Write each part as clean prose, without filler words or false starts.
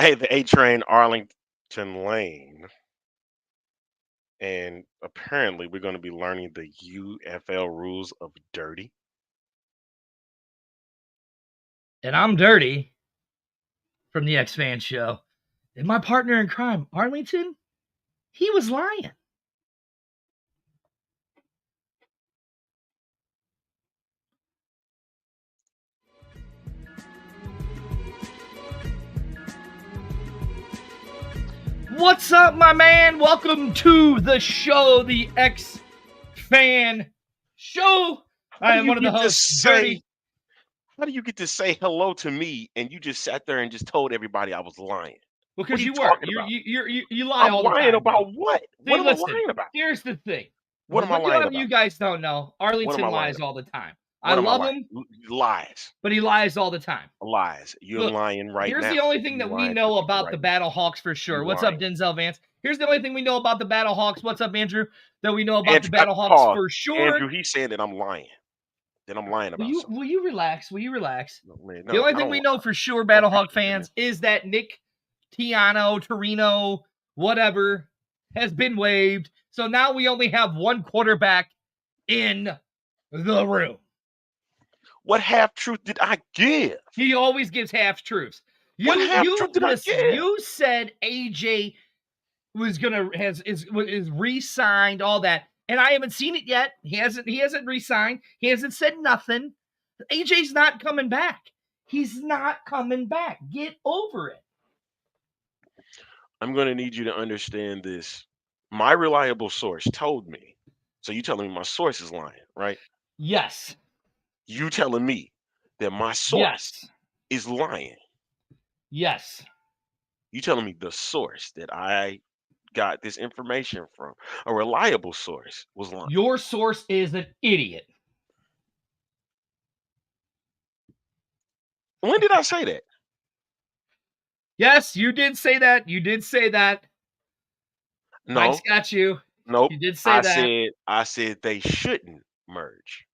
Hey, the A train, Arlington Lane, and apparently we're going to be learning the UFL rules of dirty. And I'm Dirty from the X-Fan Show. And my partner in crime, Arlington, he was lying. What's up, my man? Welcome to the show, the X-Fan Show. I am one of the hosts, Dirty. How do you get to say hello to me and you just sat there and just told everybody I was lying? What Because are you you were. talking about? You lie I'm all the lying time, bro. about what? See, What am I listen, lying about? here's the thing. What am I What a lying lot of about? you guys don't know, What am Arlington I lying lies about? all the time. I What am I love lying? him, Lies. but he lies all the time. Lies. You're Look, lying right here's now. the only thing You that we lying to know people about right the now. Battle Hawks for sure. You What's up, lying. Denzel Vance? Here's the only thing we know about the Battle Hawks. What's up, Andrew? That we know about the Andrew, Battle Hawks pause. for sure. Andrew, he's saying that I'm lying. That I'm lying Will about you something. will you relax? Will you relax? No, man, The no, only I thing don't. we know for sure, Don't Battle Hawk push me, man. fans, is that Nick Torino, whatever, has been waived. So now we only have one quarterback in the room. What half truth did I give? He always gives half truths. What half truth did I give? You said AJ was gonna is re-signed, all that, and I haven't seen it yet. He hasn't re-signed. He hasn't said nothing. AJ's not coming back. He's not coming back. Get over it. I'm going to need you to understand this. My reliable source told me. So you telling me my source is lying, right? Yes. You telling me that my source Yes. is lying. Yes. You telling me the source that I got this information from, a reliable source, was lying. Your source is an idiot. When did I say that? Yes, you did say that. You did say that. Mike's No, got you. nope. You did say that. I said they shouldn't merge.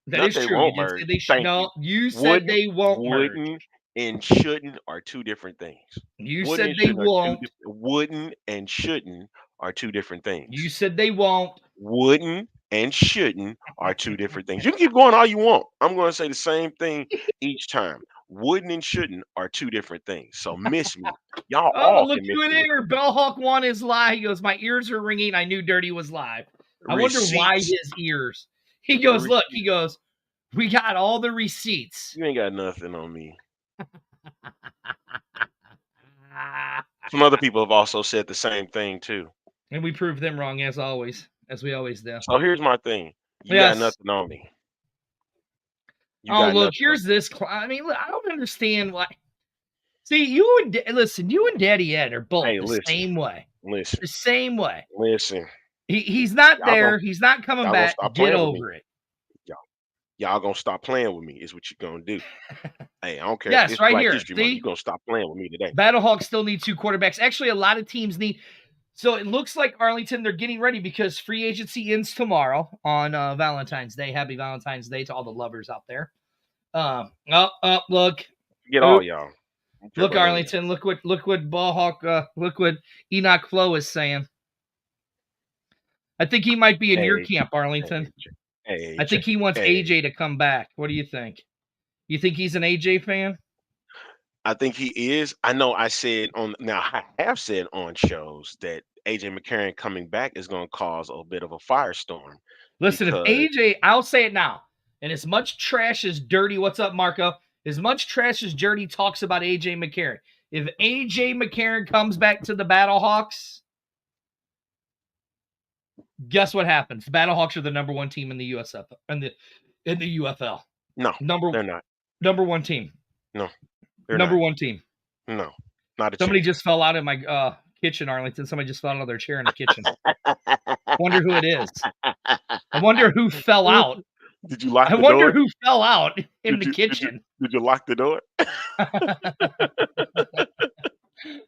That Not is they true. You won't did say merge. they should. Thank you. No, you said Wouldn't, they won't merge. wouldn't, and shouldn't are two different things. You Wouldn't said and they shouldn't are two won't. different. Wouldn't and shouldn't are two different You things. said they won't. Wouldn't and shouldn't are two different things. You can keep going all you want. I'm going to say the same thing each time. Wouldn't and shouldn't are two different things. So miss me. Y'all Oh, all look can miss who it me with is. Bellhawk 1 is live. He goes, my ears are ringing. I knew Dirty was live. I wonder why receipts. his ears. He goes, look, he Receipts. goes, we got all the receipts. You ain't got nothing on me. Some other people have also said the same thing too. And we proved them wrong as always, as we always do. So here's my thing. You got Yes. nothing on me. You Oh, got look, nothing on here's this. I mean, look, I don't understand why. See, you and Daddy Ed are both Hey, the listen, same way. listen, The same way. listen. He's not Y'all gonna there. He's not coming y'all gonna back. stop Get playing with me. over it. Y'all y'all gonna stop playing with me is what you're gonna do. Hey, I don't care. Yes, It's right Black here. History Month. See? You're gonna stop playing with me today. Battlehawks still need 2 quarterbacks. Actually, a lot of teams need. So it looks like Arlington, they're getting ready because free agency ends tomorrow on Valentine's Day. Happy Valentine's Day to all the lovers out there. Look. Forget all Oop. y'all. Don't care Look, about none of y'all. Arlington. Look what Ballhawk. Look what Enoch Flo is saying. I think he might be in your Hey, camp, Arlington. I think he wants AJ to come back. What do you think? You think he's an AJ fan? I think he is. I know I have said on shows that AJ McCarron coming back is gonna cause a bit of a firestorm Listen, if because AJ, I'll say it now. And as much trash as Dirty, what's up, Marco? As much trash as Dirty talks about AJ McCarron, if AJ McCarron comes back to the Battlehawks, guess what happens? The Battlehawks are the number 1 team in the USF in the UFL. no, they're not. Number 1 team. No, they're Number not. 1 team. No, not a Somebody chance. just fell out of my kitchen, Arlington. Somebody just fell out of their chair in the kitchen. Wonder who it is. I wonder who fell out. Did you lock I the wonder door? who fell out in Did the you kitchen. did you lock the door?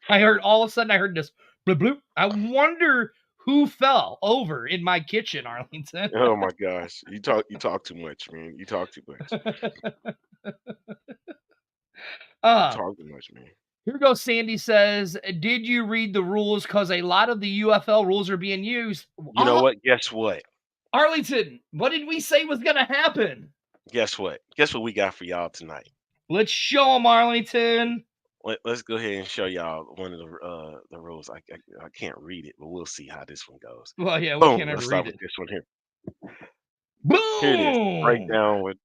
I heard all of a sudden I heard this bloop bloop. I wonder who fell over in my kitchen, Arlington. Oh my gosh. You talk too much, man. You talk too much. You uh talk too much, man. Here goes Sandy says, did you read the rules? Because a lot of the UFL rules are being used. You know what? Guess what? Arlington, what did we say was going to happen? Guess what? Guess what we got for y'all tonight? Let's show them, Arlington. Let's go ahead and show y'all one of the rules. I can't read it, but we'll see how this one goes. Well, yeah, we Boom. can't Let's ever start read with it. this one here. Here it is. Boom! Breakdown with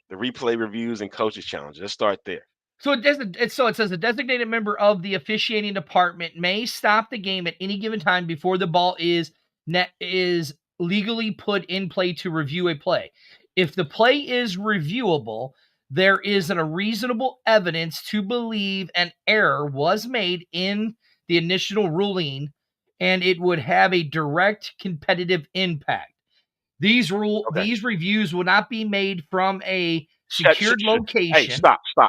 the replay reviews and coaches challenge. Let's start there. So it says a designated member of the officiating department may stop the game at any given time before the ball is legally put in play to review a play. If the play is reviewable, there is a reasonable evidence to believe an error was made in the initial ruling, and it would have a direct competitive impact. These reviews will not be made from a secured Hey, location.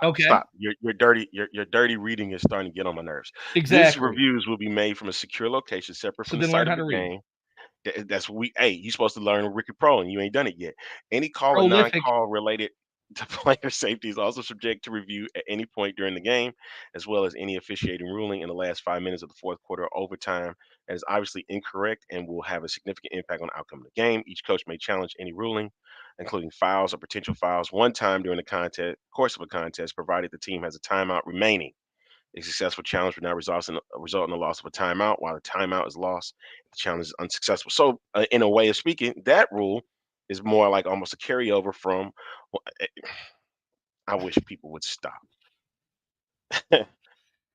Okay. stop. Your dirty reading is starting to get on my nerves. These Exactly. reviews will be made from a secure location separate So from the then learn site how of to the read. game. That's what you're supposed to learn Ricky Pro, and you ain't done it yet. Any call or Prolific. non-call related to player safety is also subject to review at any point during the game, as well as any officiating ruling in the last 5 minutes of the fourth quarter or overtime that is obviously incorrect and will have a significant impact on the outcome of the game. Each coach may challenge any ruling, including fouls or potential fouls, one time during the course of a contest, provided the team has a timeout remaining. A successful challenge would not result in the loss of a timeout, while the timeout is lost if the challenge is unsuccessful. So, in a way of speaking, that rule is more like almost a carryover from. Well, I wish people would stop.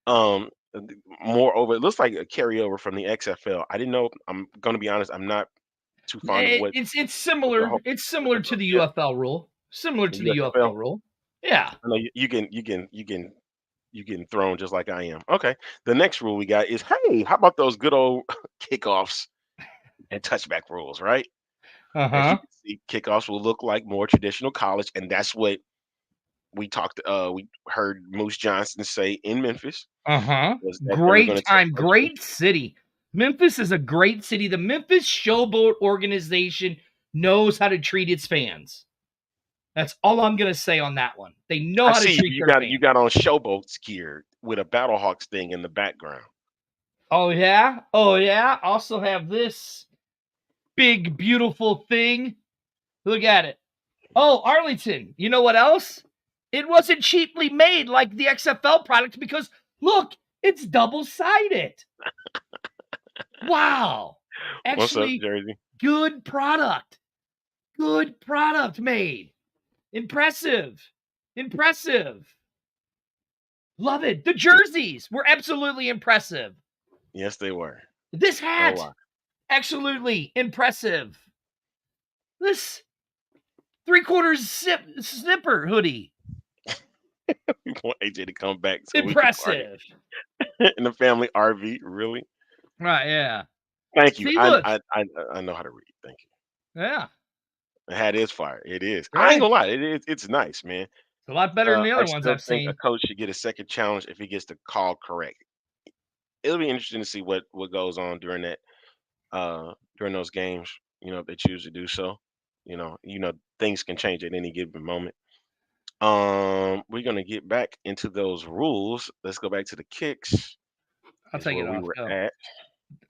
um, Moreover, it looks like a carryover from the XFL. I didn't know. I'm going to be honest. I'm not too fond of It's what the similar. whole It's similar to the yeah, UFL rule. Similar the to the UFL USFL. rule. Yeah. I know you getting thrown just like I am. Okay. The next rule we got is, hey, how about those good old kickoffs and touchback rules, right? As you Uh-huh. can see, kickoffs will look like more traditional college, and that's what we heard Moose Johnson say in Memphis, Uh-huh. was that they were Great going to take time. place from. Great city. Memphis is a great city. The Memphis Showboat organization knows how to treat its fans. That's all I'm gonna say on that one. They know I how to see treat their you fans. got on showboats gear with a Battlehawks thing in the background. Oh yeah? Oh yeah. Also have this big, beautiful thing. Look at it. Oh, Arlington, you know what else? It wasn't cheaply made like the XFL product because look, it's double-sided. Wow. What's up, Actually, Jersey? good product. Good product made. Impressive. Impressive. Love it. The jerseys were absolutely impressive. Yes, they were. This No hat, lie. absolutely impressive. This three-quarters snipper hoodie, We want AJ to come back so we can party impressive. in the family RV. Really? Right, yeah. Thank you. See, look. I know how to read. Thank you. Yeah, The hat is fire. It is. I ain't right. gonna lie. It's nice, man. It's a lot better than the I other ones still I've think a seen. coach should get a second challenge if he gets the call correct. It'll be interesting to see what goes on during those games. If they choose to do so. Things can change at any given moment. We're gonna get back into those rules. Let's go back to the kicks. I'll Is take where it we off. were Go. at.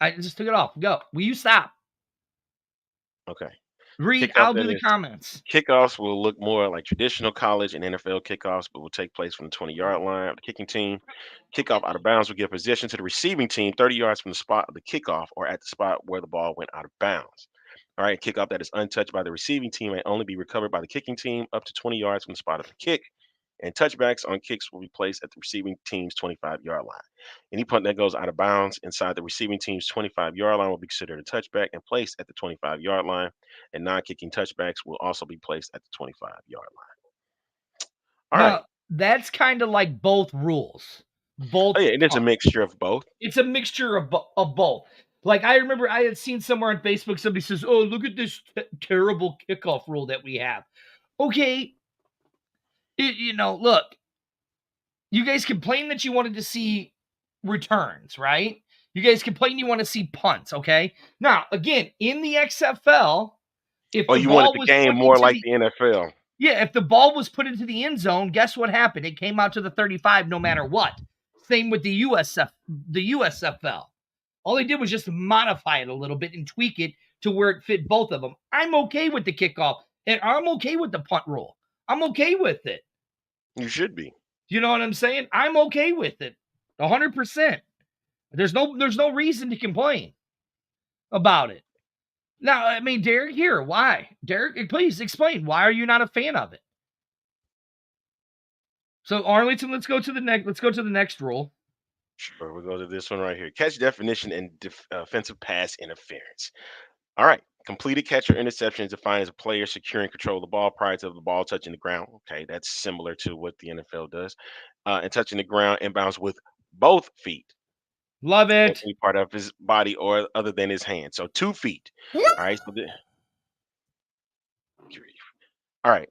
I just took it off. Go. Will you stop? Okay. Read. Kickoff I'll do that the is. comments. Kickoffs will look more like traditional college and NFL kickoffs, but will take place from the 20-yard line of the kicking team. Kickoff out of bounds will give possession to the receiving team 30 yards from the spot of the kickoff or at the spot where the ball went out of bounds. All right, kickoff that is untouched by the receiving team may only be recovered by the kicking team up to 20 yards from the spot of the kick. And touchbacks on kicks will be placed at the receiving team's 25-yard line. Any punt that goes out of bounds inside the receiving team's 25-yard line will be considered a touchback and placed at the 25-yard line, and non-kicking touchbacks will also be placed at the 25-yard line. All right. Now, that's kind of like both rules. Oh Both yeah, it is a punts. mixture of both. It's a mixture of both. Like I remember I had seen somewhere on Facebook somebody says, "Oh, look at this terrible kickoff rule that we have." Okay, look, you guys complain that you wanted to see returns, right? You guys complain you want to see punts, okay? Now, again, in the XFL, if Or the you wanted ball the was game put more into like the the NFL. Yeah, if the ball was put into the end zone, guess what happened? It came out to the 35 no matter what. Same with the USFL. All they did was just modify it a little bit and tweak it to where it fit both of them. I'm okay with the kickoff, and I'm okay with the punt rule. I'm okay with it. You should be. You know what I'm saying? I'm okay with it. 100%. There's no reason to complain about it. Now, I mean, Derek, here, why? Derek, please explain. Why are you not a fan of it? So, Arlington, let's go to the next rule. Sure, we'll go to this one right here. Catch definition and offensive pass interference. All right. Completed catch or interception is defined as a player securing control of the ball prior to the ball touching the ground. Okay, that's similar to what the NFL does. And touching the ground inbounds with both feet Love or it. any part of his body or other than his hand. So 2 feet. All right. So all right.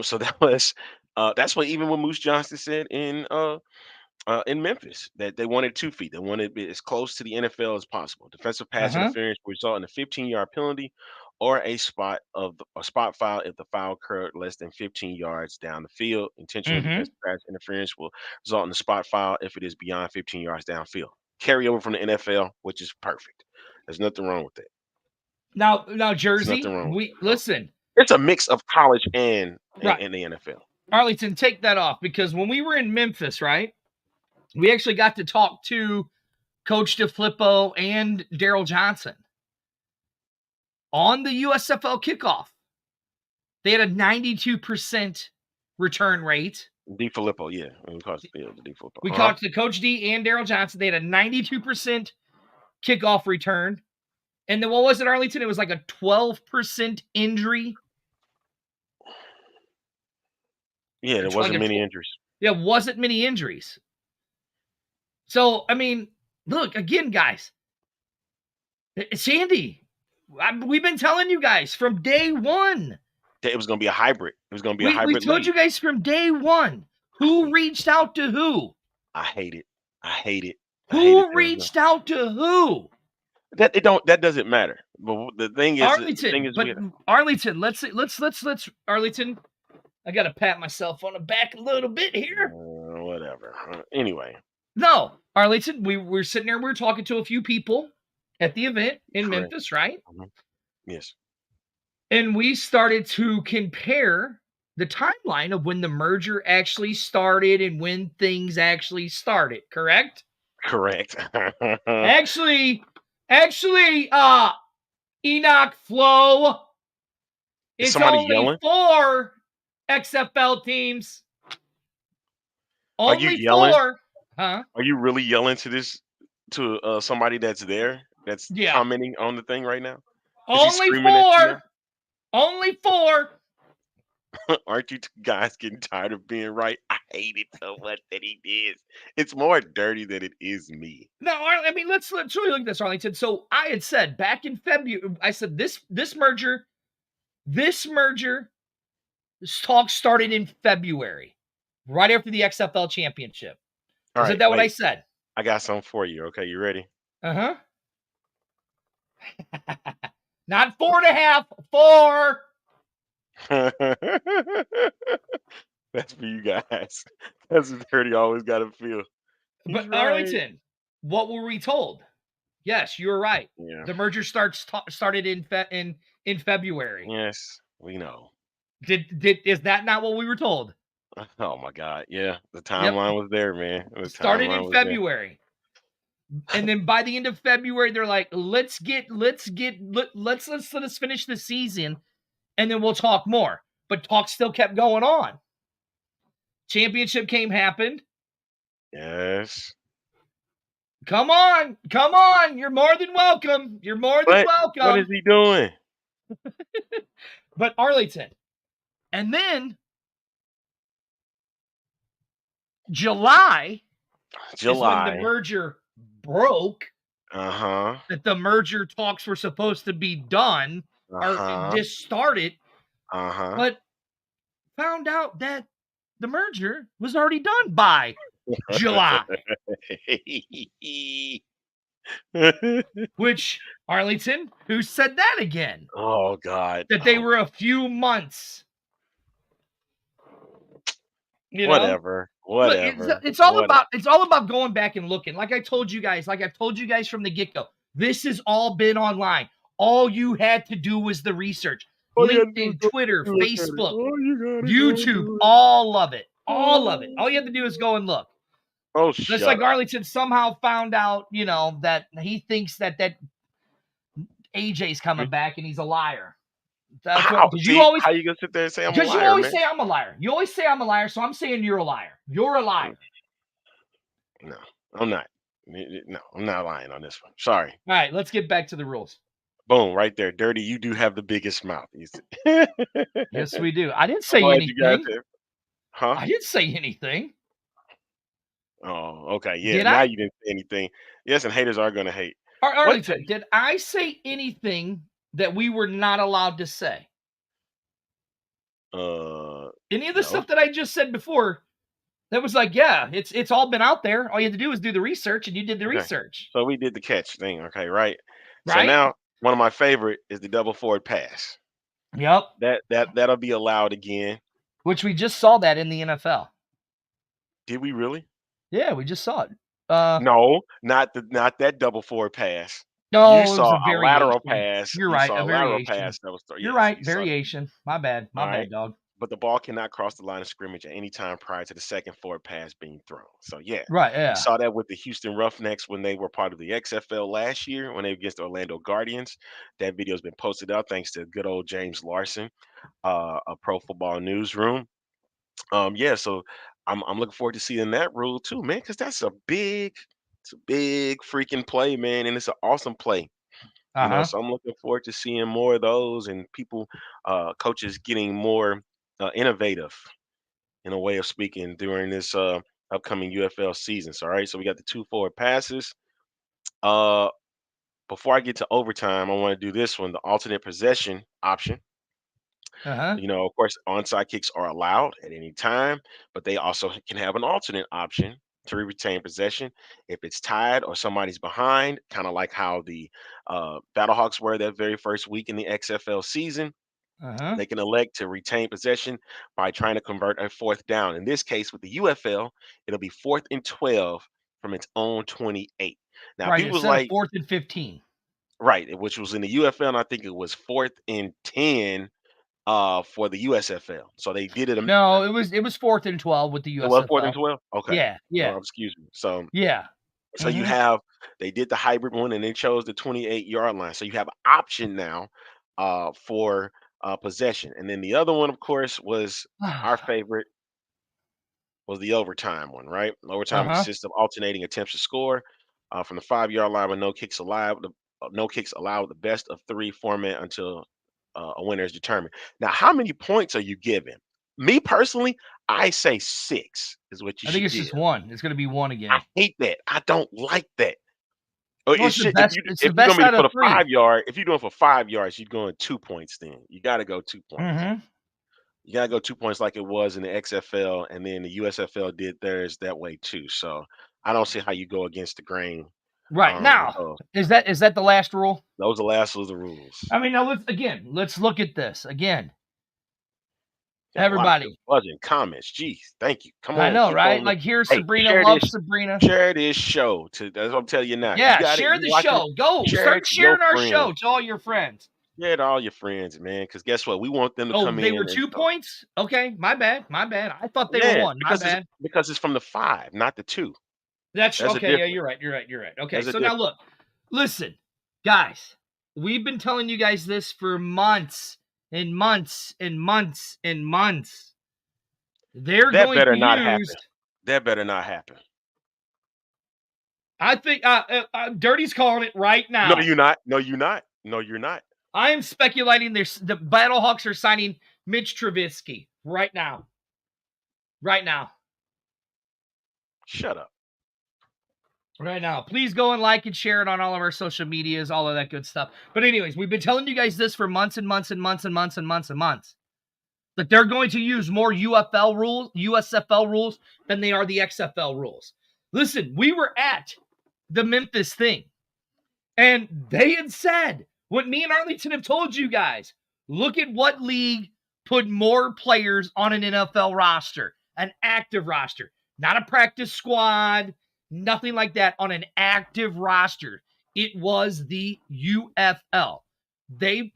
So that was that's what even what Moose Johnston said in Memphis that they wanted 2 feet. They wanted it as close to the NFL as possible. Defensive pass Uh-huh. interference will result in a 15-yard penalty or a spot foul if the foul occurred less than 15 yards down the field. Intentional Mm-hmm. defensive pass interference will result in a spot foul if it is beyond 15 yards downfield. Carry over from the NFL, which is perfect. There's nothing wrong with it. Now, There's nothing Jersey, wrong with we it. So listen. it's a mix of college and Right. and the NFL. Arlington, take that off because when we were in Memphis, right, we actually got to talk to Coach DeFlippo and Daryl Johnson on the USFL kickoff. They had a 92% return rate. D. Filippo, yeah. We call it the D. Filippo. We talked to Coach D and Daryl Johnson. They had a 92% kickoff return. And then what was it, Arlington? It was like a 12% injury. Yeah, there Like wasn't many injuries. Yeah, wasn't many injuries. So, I mean, look, again, guys, Sandy, we've been telling you guys from day one. It was going to be a hybrid. It was going to be a We hybrid told league. you guys from day one. I Who hate reached out to who? I hate it. I hate it. I hate it. Who reached out to who? That doesn't matter. But the thing is Arlington. But Arlington, let's Arlington. I gotta pat myself on the back a little bit here. Whatever. Anyway. No, Arlington, we're sitting there, we were talking to a few people at the event in Correct. Memphis, right? Yes. And we started to compare the timeline of when the merger actually started and when things actually started, correct? Correct. actually, Enoch Flo, Is it's somebody only yelling? 4 XFL teams. Are you Only yelling? 4. Huh? Are you really yelling to somebody that's there that's commenting on the thing right now? Is he Only screaming at you 4. Only 4. Aren't you guys getting tired of being right? I hate it so much that he did. It's more dirty than it is me. No, I mean let's really look at this, Arlington. So I had said back in February, I said this merger talk started in February, right after the XFL championship. Isn't that what I said? I got something for you. Okay, you ready? Uh-huh. Not 4.5, 4. That's for you guys. That's what dirty always got to feel. But right. Arlington, what were we told? Yes, you're right. Yeah. The merger started in February. Yes, we know. Is that not what we were told? Oh my God! Yeah, the timeline was there, man. The started in February. And then by the end of February, they're like, let's finish the season, and then we'll talk more. But talk still kept going on. Championship happened. Yes. Come on. You're more than welcome. Welcome. What is he doing? But Arlington. And then July is when the merger broke. That the merger talks were supposed to be done or just started. But found out that the merger was already done by July. Which, Arlington, who said that again? Oh God. That they were a few months You know, Whatever. look, Whatever. it's all What? about going back and looking. Like I told you guys, like I've told you guys from the get go, this has all been online. All you had to do was the research. All you gotta do is LinkedIn, go Twitter, and look at it. Facebook, All you gotta go YouTube, do it. all of it. All of it. All you have to do is Oh, go and look. Just shut like up. Arlington somehow found out, that he thinks that AJ's coming back and he's a liar. That's what, How? because you See, always how you gonna sit there and say I'm a because you liar, always man? say I'm a liar. You always say I'm a liar, so I'm saying you're a liar. You're a liar. No, I'm not. No, I'm not lying on this one. Sorry. All right, let's get back to the rules. Boom, right there. Dirty, you do have the biggest mouth. I'm Yes, we do. I didn't say glad you guys anything. have. Huh? I didn't say anything. Oh, okay. Yeah, Did now I? you didn't say anything. Yes, and haters are gonna hate. What? Arlington, did I say anything that we were not allowed to say? Uh, Any of the no. stuff that I just said before, that was like, yeah, it's all been out there. All you had to do was do the research, and you did the Okay. research, So we did the catch thing. Okay, right. So right? now one of my favorite is the double forward pass. Yep. That'll be allowed again. Which we just saw that in the NFL. Did we really? Yeah, we just saw it. No, not that double forward pass. You No, it was saw a a lateral variation. pass. You're You right, a saw a lateral variation. pass that was You're yes, right, you saw. variation. My bad. My All right. bad, dog. But the ball cannot cross the line of scrimmage at any time prior to the second forward pass being thrown. So yeah, Right, we yeah. saw that with the Houston Roughnecks when they were part of the XFL last year when they were against the Orlando Guardians. That video's been posted up thanks to good old James Larson, a Pro Football Newsroom. Yeah, so I'm looking forward to seeing that rule too, man, because it's a big freaking play, man, and it's an awesome play. Uh-huh. So I'm looking forward to seeing more of those and people, coaches getting more innovative in a way of speaking during this upcoming UFL season. So, all right, so we got the two forward passes. Uh, before I get to overtime, I want to do this one, the alternate possession option. Uh-huh. Of course, onside kicks are allowed at any time, but they also can have an alternate option to retain possession if it's tied or somebody's behind, kind of like how the Battlehawks were that very first week in the XFL season. Uh-huh. They can elect to retain possession by trying to convert a fourth down. In this case, with the UFL, it'll be 4th and 12 from its own 28. Now, Right, people was instead of like, 4th and 15. right, which was in the UFL, and I think it was 4th and 10 for the USFL. So they did it. No, it was 4th and 12 with the It was fourth and USFL. 12. Okay. Yeah, yeah, Well, excuse me. So yeah. you Mhm. have they did the hybrid one and they chose the 28-yard line. So you have an option now for possession. And then the other one, of course, was our favorite was the overtime one, right? Overtime Uh-huh. consists of alternating attempts to score from the 5-yard line with no kicks allowed. No kicks allowed. The best of three format until a winner is determined. Now, how many points are you giving? Me personally, I say six is what you I think should it's give. just 1. It's gonna be 1 I again. hate that. I don't like that. Or Well, it should if you it's the if you're gonna best be out for of the 3. 5 yard, if you're doing for 5 yards, you're going 2 points. Then you got to go 2 points. Mhm. You gotta go 2 points like it was in the XFL, and then the USFL did theirs that way too. So I don't see how you go against the grain Right, with now, those. is that the last rule? Those are the last of the rules. I mean, now let's look at this again. Got a lot of people Everybody. buzzing comments. Geez, thank you. Come I on, know, keep right? on. Like, here's Hey, Sabrina, love Sabrina. share this show. That's what I'm telling you now. You Yeah, got it. share You the watching it? show. Go Share it start to your sharing our friends. show to all your friends. Share it to all your friends, man. Because guess what? We want them to Oh, come they were in and 2 points? Okay, my bad, my bad. I thought they were yeah, 1, my bad. because it's from the 5, not the 2. That's There's a okay, yeah, difference. you're right. Okay, There's a so now difference. look. Listen, guys, we've been telling you guys this for months and months and months and months. They're That going to better not use happen. That better not happen. I think Dirty's calling it right No, now. you're not. No, you're not. No, you're not. I am speculating the Battlehawks are signing Mitch Trubisky right now. Right now. Shut up. Right now. Please go and like and share it on all of our social medias, all of that good stuff. But anyways, we've been telling you guys this for months and months and months and months and months and months. That they're going to use more UFL rules, USFL rules than they are the XFL rules. Listen, we were at the Memphis thing, and they had said what me and Arlington have told you guys. Look at what league put more players on an NFL roster. an active roster, not a practice squad, nothing like that, on an active roster. It was the UFL.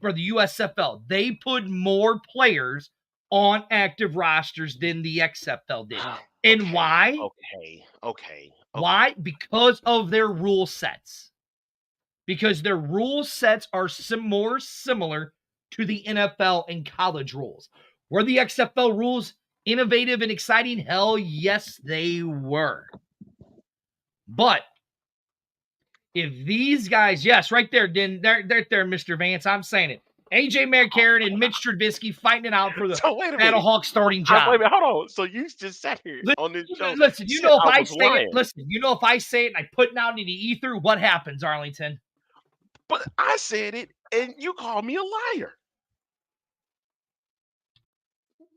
For the USFL, they put more players on active rosters than the XFL did. And Okay, why? okay. Why? Because of their rule sets. Because their rule sets are more similar to the NFL and college rules. Were the XFL rules innovative and exciting? Hell yes, they were. But if these guys, yes, right there, they're there, Mr. Vance. I'm saying it. AJ McCarron and Mitch Trubisky fighting it out for the So wait a minute. Battlehawk starting Wait a job. minute. Hold on. So you just sat here on this show, Listen, you said know if I I was say it, lying, listen, you know if I say it and I put it out into the ether, what happens, Arlington? but I said it, and you called me a liar.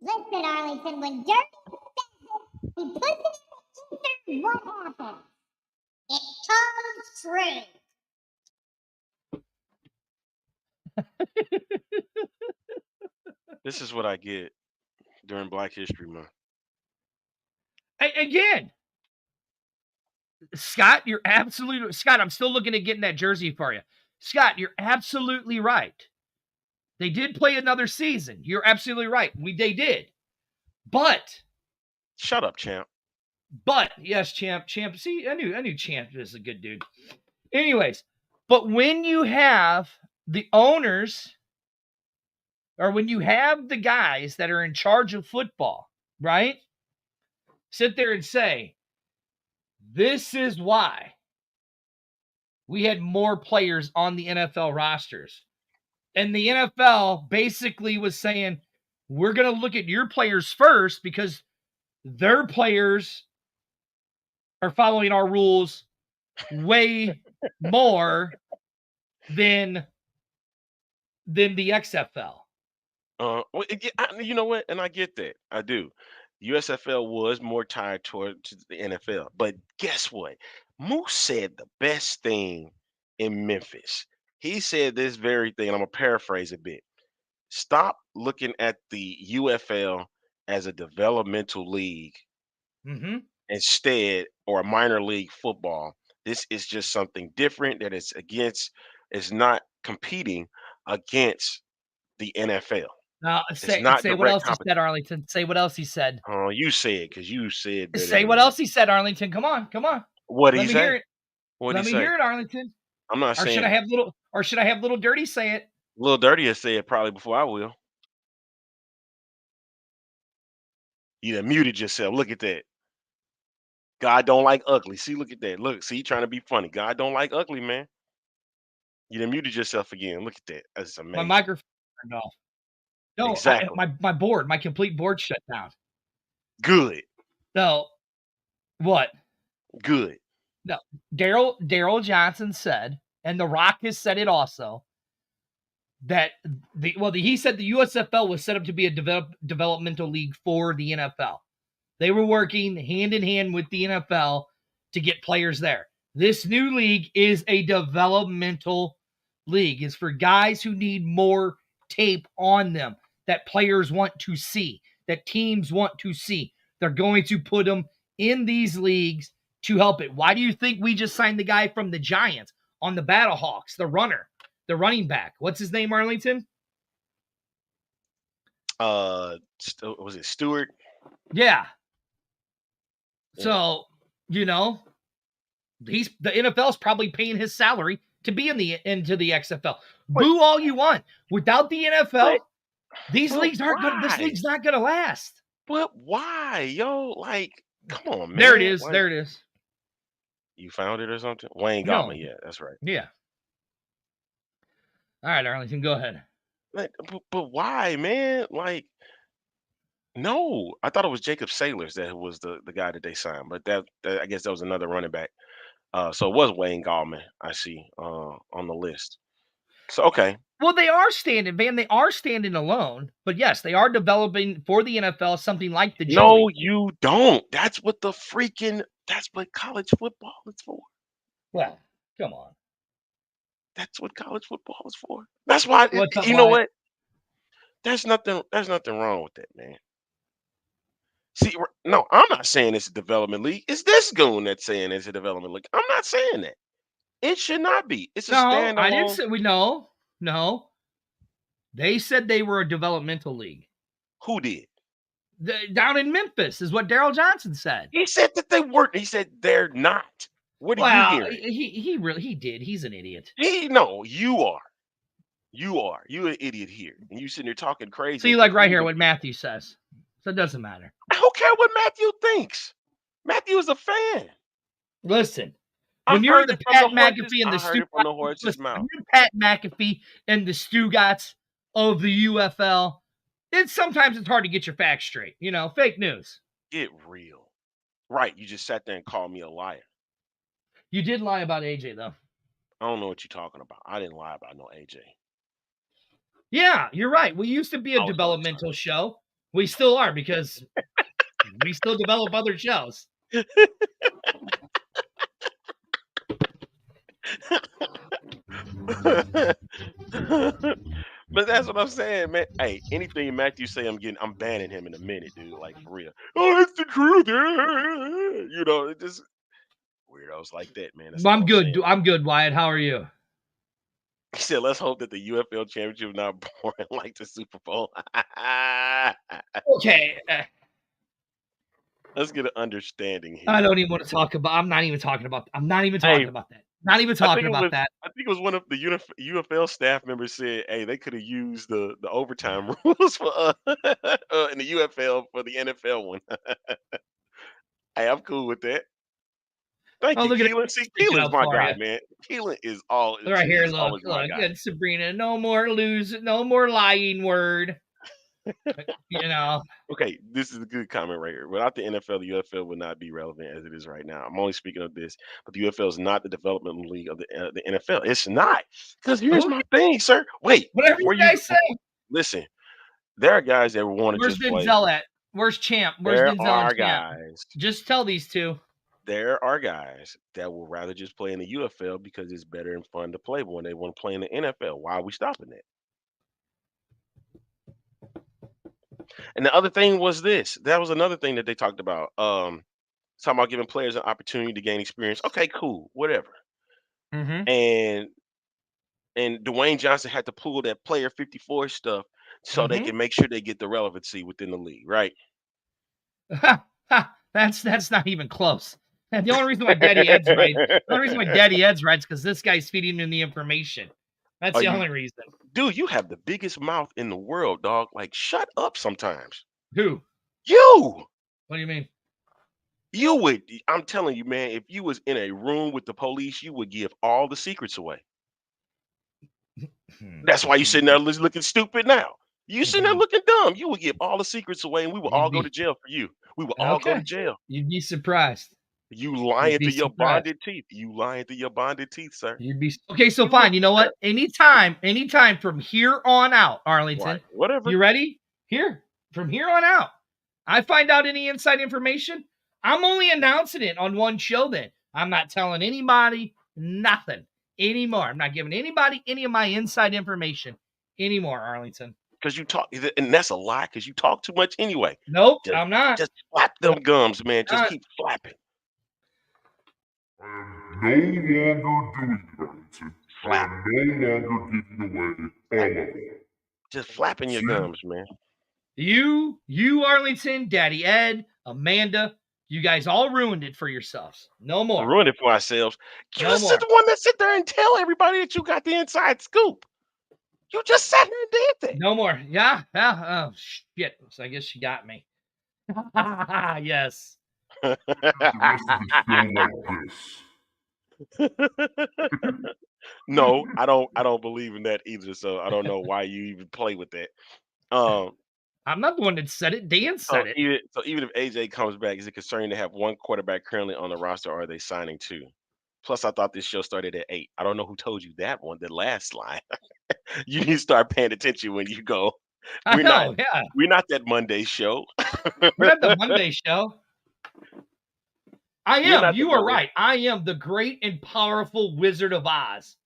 Listen, Arlington, when Dirty says it, he puts it in the ether, what happens? It comes true. This is what I get during Black History Month. Again, Scott, I'm still looking at getting that jersey for you. Scott, you're absolutely right. They did play another season. You're absolutely right. They did. But Shut up, champ. yes, champ. See, I knew champ is a good dude. Anyways, but when you have the owners, or when you have the guys that are in charge of football, right? Sit there and say, this is why we had more players on the NFL rosters. And the NFL basically was saying, we're going to look at your players first because their players are following our rules way more than the XFL. You know what? And I get that. I do. USFL was more tied toward to the NFL, but guess what? Moose said the best thing in Memphis. He said this very thing. And I'm gonna paraphrase a bit. Stop looking at the UFL as a developmental league Mm-hmm. instead, or a minor league football. This is just something different that is not competing against the NFL. Now, It's say not what direct else he competition. said, Arlington. Say what else he said. Oh, you say it because you said better Say than what me. else he said, Arlington. Come on. What did Let he me hear say? it. What did he Let me say? hear it, Arlington. I'm not Or should saying I it. have little dirty say it? Little Dirty will say it probably before I will. You done muted yourself. Look at that. God don't like ugly. See, look at that. Look, see, you trying to be funny. God don't like ugly, man. You done muted yourself again. Look at that. That's My amazing. microphone turned off. No, Exactly. my complete board shut down. Good. So what? Good. No, Daryl Johnson said, and The Rock has said it also, that he said the USFL was set up to be a developmental league for the NFL. They were working hand in hand with the NFL to get players there. This new league is a developmental league. It's for guys who need more tape on them that players want to see, that teams want to see. They're going to put them in these leagues to help it. Why do you think we just signed the guy from the Giants on the Battlehawks, the running back? What's his name, Arlington? Was it Stewart? Yeah. Yeah. So, the NFL's probably paying his salary to be into the XFL. But Boo all you want. Without the NFL, but this but league's why? not gonna last. But why, yo? Like, come on, There it man. is. Like, There it is. you found it or something? Wayne got No. me. Yeah, that's right. Yeah. All right, Arlington, go ahead. Like, but why, man? Like, no, I thought it was Jacob Sailors that was the guy that they signed, but that I guess that was another running back. So it was Wayne Gallman. I see on the list. So okay, Well, they are standing, man. They are standing alone. But yes, they are developing for the NFL something like the G no, League. you don't. That's what college football is for. Well, come on. That's what college football is for. That's why. What's up? You know Why? what? There's nothing. There's nothing wrong with that, man. See, no, I'm not saying it's a development league. It's this goon that's saying it's a development league. I'm not saying that. It should not be. It's a No, I didn't standalone. say no. They said they were a developmental league. Who did? Down in Memphis is what Daryl Johnson said. He said that they weren't. He said they're not. What are you Well, hearing? he did. He's an idiot. No, you are. You are. You an idiot here. And you sitting there talking crazy See, and like right here, confusing what people. Matthew says. So it doesn't matter. I don't care what Matthew thinks. Matthew is a fan. Listen, I when you're heard the it from the Pat horses. McAfee and the I heard it from the horse's listen, when mouth. you're Pat McAfee and the Stugotz of the UFL, sometimes it's hard to get your facts straight. Fake news. Get real. Right. You just sat there and called me a liar. You did lie about AJ though. I don't know what you're talking about. I didn't lie about no AJ. Yeah, you're right. We used to be a I was on time. developmental show. We still are because we still develop other shows. But that's what I'm saying, man. Hey, anything Matthew say, I'm banning him in a minute, dude. Like for real. Oh, it's the truth. It just weirdos like that, man. That's all I'm I'm good. saying. I'm good, Wyatt. How are you? He said, "Let's hope that the UFL championship is not boring like the Super Bowl." Okay. Let's get an understanding here. I don't even want to talk about. I'm not even talking about that. Not even I talking about that. I think it was one of the UFL staff members said, "Hey, they could have used the overtime rules for in the UFL for the NFL one." Hey, I'm cool with that. Thank Oh, you, look at Keelan. it. See, Sticking Keelan's up my for guy, you. man. Keelan is Right here, he's look, always my guy. and Sabrina. No more no more lying word. Okay, this is a good comment right here. Without the NFL, the UFL would not be relevant as it is right now. I'm only speaking of this, but the UFL is not the development league of the NFL. It's not. Because here's my thing, sir. Wait, Whatever before you you guys say. listen, there are guys that want to Where's just play. Denzel at? Where's Champ? Where's There Denzel and are Champ? guys. Just tell these two. There are guys that will rather just play in the UFL because it's better and fun to play. But when they want to play in the NFL, why are we stopping that? And the other thing was this. That was another thing that they talked about. Talking about giving players an opportunity to gain experience. Okay, cool, whatever. Mm-hmm. And Dwayne Johnson had to pull that player 54 stuff so they can make sure they get the relevancy within the league, right? That's not even close. And the only reason why Daddy Ed's right, is because this guy's feeding him the information. That's the only reason. Dude, you have the biggest mouth in the world, dog. Like, shut up sometimes. Who? You. What do you mean? You would. I'm telling you, man. If you was in a room with the police, you would give all the secrets away. That's why you sitting there looking stupid now. You sitting there looking dumb. You would give all the secrets away, and we would all go to jail for you. We would all go to jail. You'd be surprised. You lying through your bonded teeth. You lying through your bonded teeth, sir. You'd be okay. So fine. You know what? Anytime from here on out, Arlington. Right. Whatever. You ready? From here on out, I find out any inside information, I'm only announcing it on one show. Then I'm not telling anybody nothing anymore. I'm not giving anybody any of my inside information anymore, Arlington. Because you talk, and that's a lie. Because you talk too much anyway. Nope, I'm not. Just flap them gums, man. Just keep flapping. I am no longer doing it, Arlington. I am no longer giving away all of it. Just flapping your gums, man. You, Arlington, Daddy Ed, Amanda, you guys all ruined it for yourselves. No more. Ruined it for ourselves. You're the one that sit there and tell everybody that you got the inside scoop. You just sat there and did that. No more. Yeah. Oh, shit. So I guess you got me. Yes. The rest of the show like this. No, I don't believe in that either. So I don't know why you even play with that. I'm not the one that said it. Dan said it. So even if AJ comes back, is it concerning to have one quarterback currently on the roster, or are they signing two? Plus, I thought this show started at 8. I don't know who told you that one. The last line. You need to start paying attention when you go. We're not that Monday show. We're not the Monday show. I am. You are right. I am the great and powerful Wizard of Oz.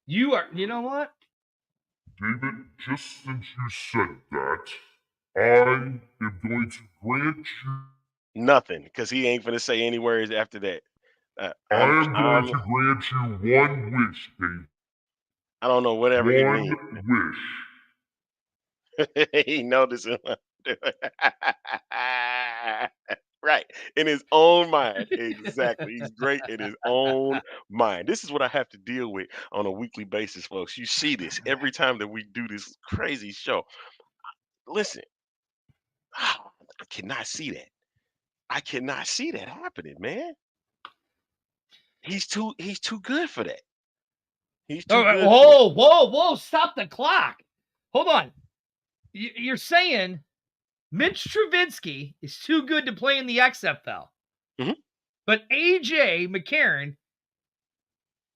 You are. You know what? David, just since you said that, I am going to grant you. Nothing, because he ain't gonna say any words after that. Uh, I I'm, am going I'm, to grant you one wish, Dave. I don't know whatever he One means. wish. He noticing what I'm doing. Right. In his own mind. Exactly. He's great in his own mind. This is what I have to deal with on a weekly basis, folks. You see this every time that we do this crazy show. Listen, I cannot see that. I cannot see that happening, man. He's too good for that. He's All too right. good for it. Whoa! Stop the clock. Hold on. You're saying Mitch Trubisky is too good to play in the XFL, Mhm. but AJ McCarron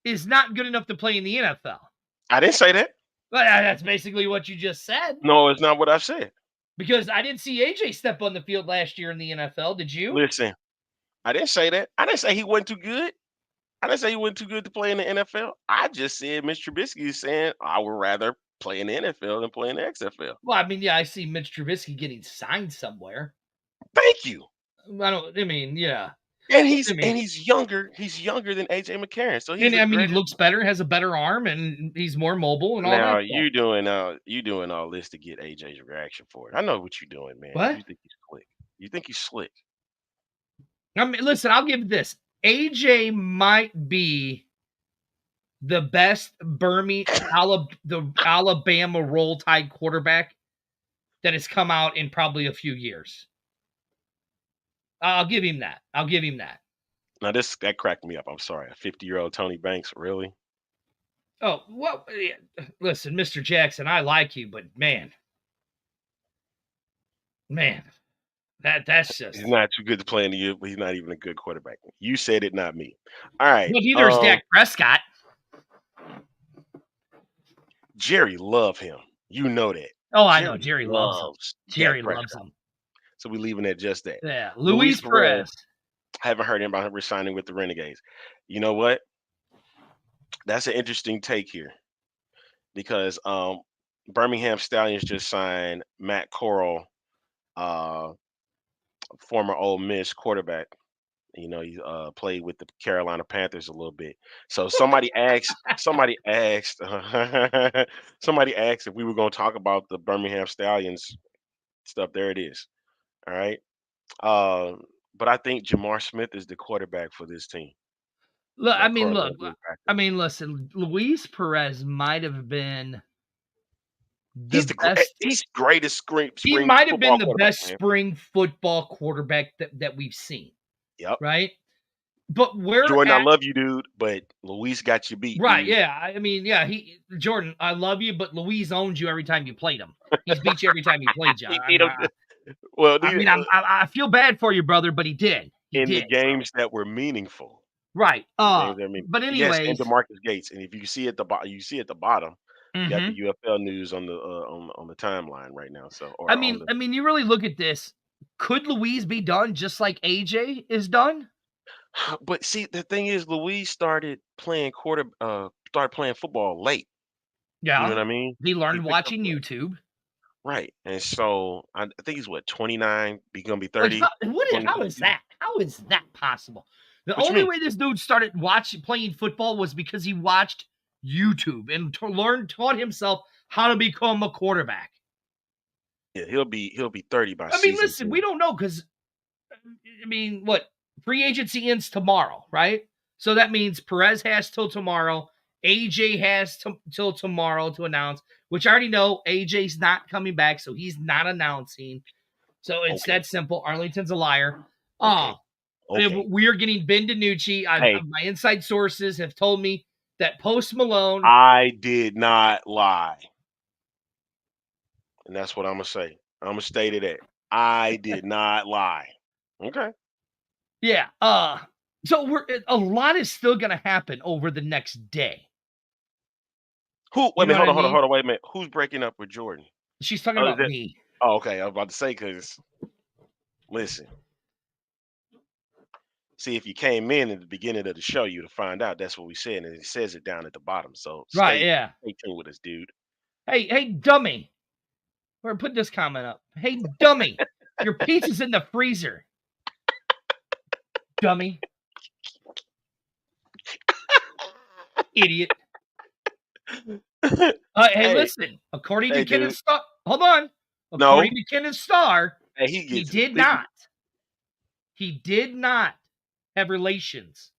is not good enough to play in the NFL. I didn't say that. Well, that's basically what you just said. No, it's not what I said. Because I didn't see AJ step on the field last year in the NFL. Did you? Listen, I didn't say that. I didn't say he wasn't too good. I didn't say he wasn't too good to play in the NFL. I just said Mitch Trubisky is saying I would rather play in the NFL than play in the XFL. Well, I mean, yeah, I see Mitch Trubisky getting signed somewhere. Thank you. I mean, yeah. And I he's mean, and he's younger. He's younger than AJ McCarron, so he's and a I mean, he greater. looks better, has a better arm, and he's more mobile and all Now that stuff. you doing all this to get AJ's reaction for it. I know what you're doing, man. What? You think he's slick. You think he's slick. I mean, listen, I'll give this. AJ might be the best the Alabama roll tide quarterback that has come out in probably a few years. I'll give him that. I'll give him that. Now that cracked me up. I'm sorry. A 50-year-old Tony Banks, really? Oh, well, listen, Mr. Jackson, I like you, but man, that's He's just. not too good to play in the year, but he's not even a good quarterback. You said it, not me. All right. Well, neither is Dak Prescott. Jerry love him. You know that. Oh, I know. Jerry Jerry loves him. loves Dak Jerry loves Prescott. him. So we're leaving it just that. Yeah, Luis Luis Perez, Perez. haven't heard about him resigning with the Renegades. You know what? That's an interesting take here because Birmingham Stallions just signed Matt Corral, uh, former Ole Miss quarterback. You know, he played with the Carolina Panthers a little bit. So somebody asked if we were going to talk about the Birmingham Stallions stuff. There it is. All right. Uh, but I think Jamar Smith is the quarterback for this team. Look, I Matt mean, Corral look. won't be I impacted. mean, listen. Luis Perez might have been He's the the best. he's greatest He spring might have football been the quarterback, best man. spring football quarterback that we've seen. Yep. Right. But we're Jordan, I at. love you, dude, but Luis got you beat, Right, dude. yeah. I mean, yeah, Jordan, I love you, but Louise owns you every time you played him. He's beat you every time he played you. He beat him. Well, I feel bad for you, brother, but he did. He in the did. games that were meaningful. Right. The games that are meaningful. But Yes, and anyways, DeMarcus Gates. And if you see at the bottom, you see at the bottom, you got the mhm. UFL news on the on the timeline right now. So I or on mean, the I mean, you really look at this. Could Louise be done just like AJ is done? but see the thing is Luis started playing football late. You know Yeah. what I mean? He He learned picked up watching YouTube. right. And so I think he's what, 29, be gonna be Like, 30, how 25 is season. that? How is that possible? The What you only mean? way this dude started playing football was because he watched YouTube and taught himself how to become a quarterback. Yeah, he'll be 30 by I mean, season listen, we 10. don't know because I mean, what free agency ends tomorrow, right? So that means Perez has till tomorrow. AJ has till tomorrow to announce, which I already know AJ's not coming back, so he's not announcing. So it's Okay, that simple. Arlington's a liar. okay, okay. We are getting Ben DiNucci. Hey, My inside sources have told me that Post Malone. I did not lie. And that's what I'm gonna say. I'm gonna state it at. I did not lie. Okay. Yeah. So a lot is still gonna happen over the next day. Who wait You a know minute, what I hold on, mean? wait a minute. Who's breaking up with Jordan? She's talking Oh, is about it? me. Oh, okay. I was about to say because listen, see if you came in at the beginning of the show, you'd find out that's what we said, and it says it down at the bottom. So Right, stay yeah. stay tuned with us, dude. Hey, dummy. Or put this comment up. Hey, dummy, your pizza's in the freezer. Dummy. Idiot. Hey, Hey, listen. According to hey, Kenneth dude. Starr, hold on. No. According to Kenneth Starr, Hey, he he gets it. did not. He did not have relations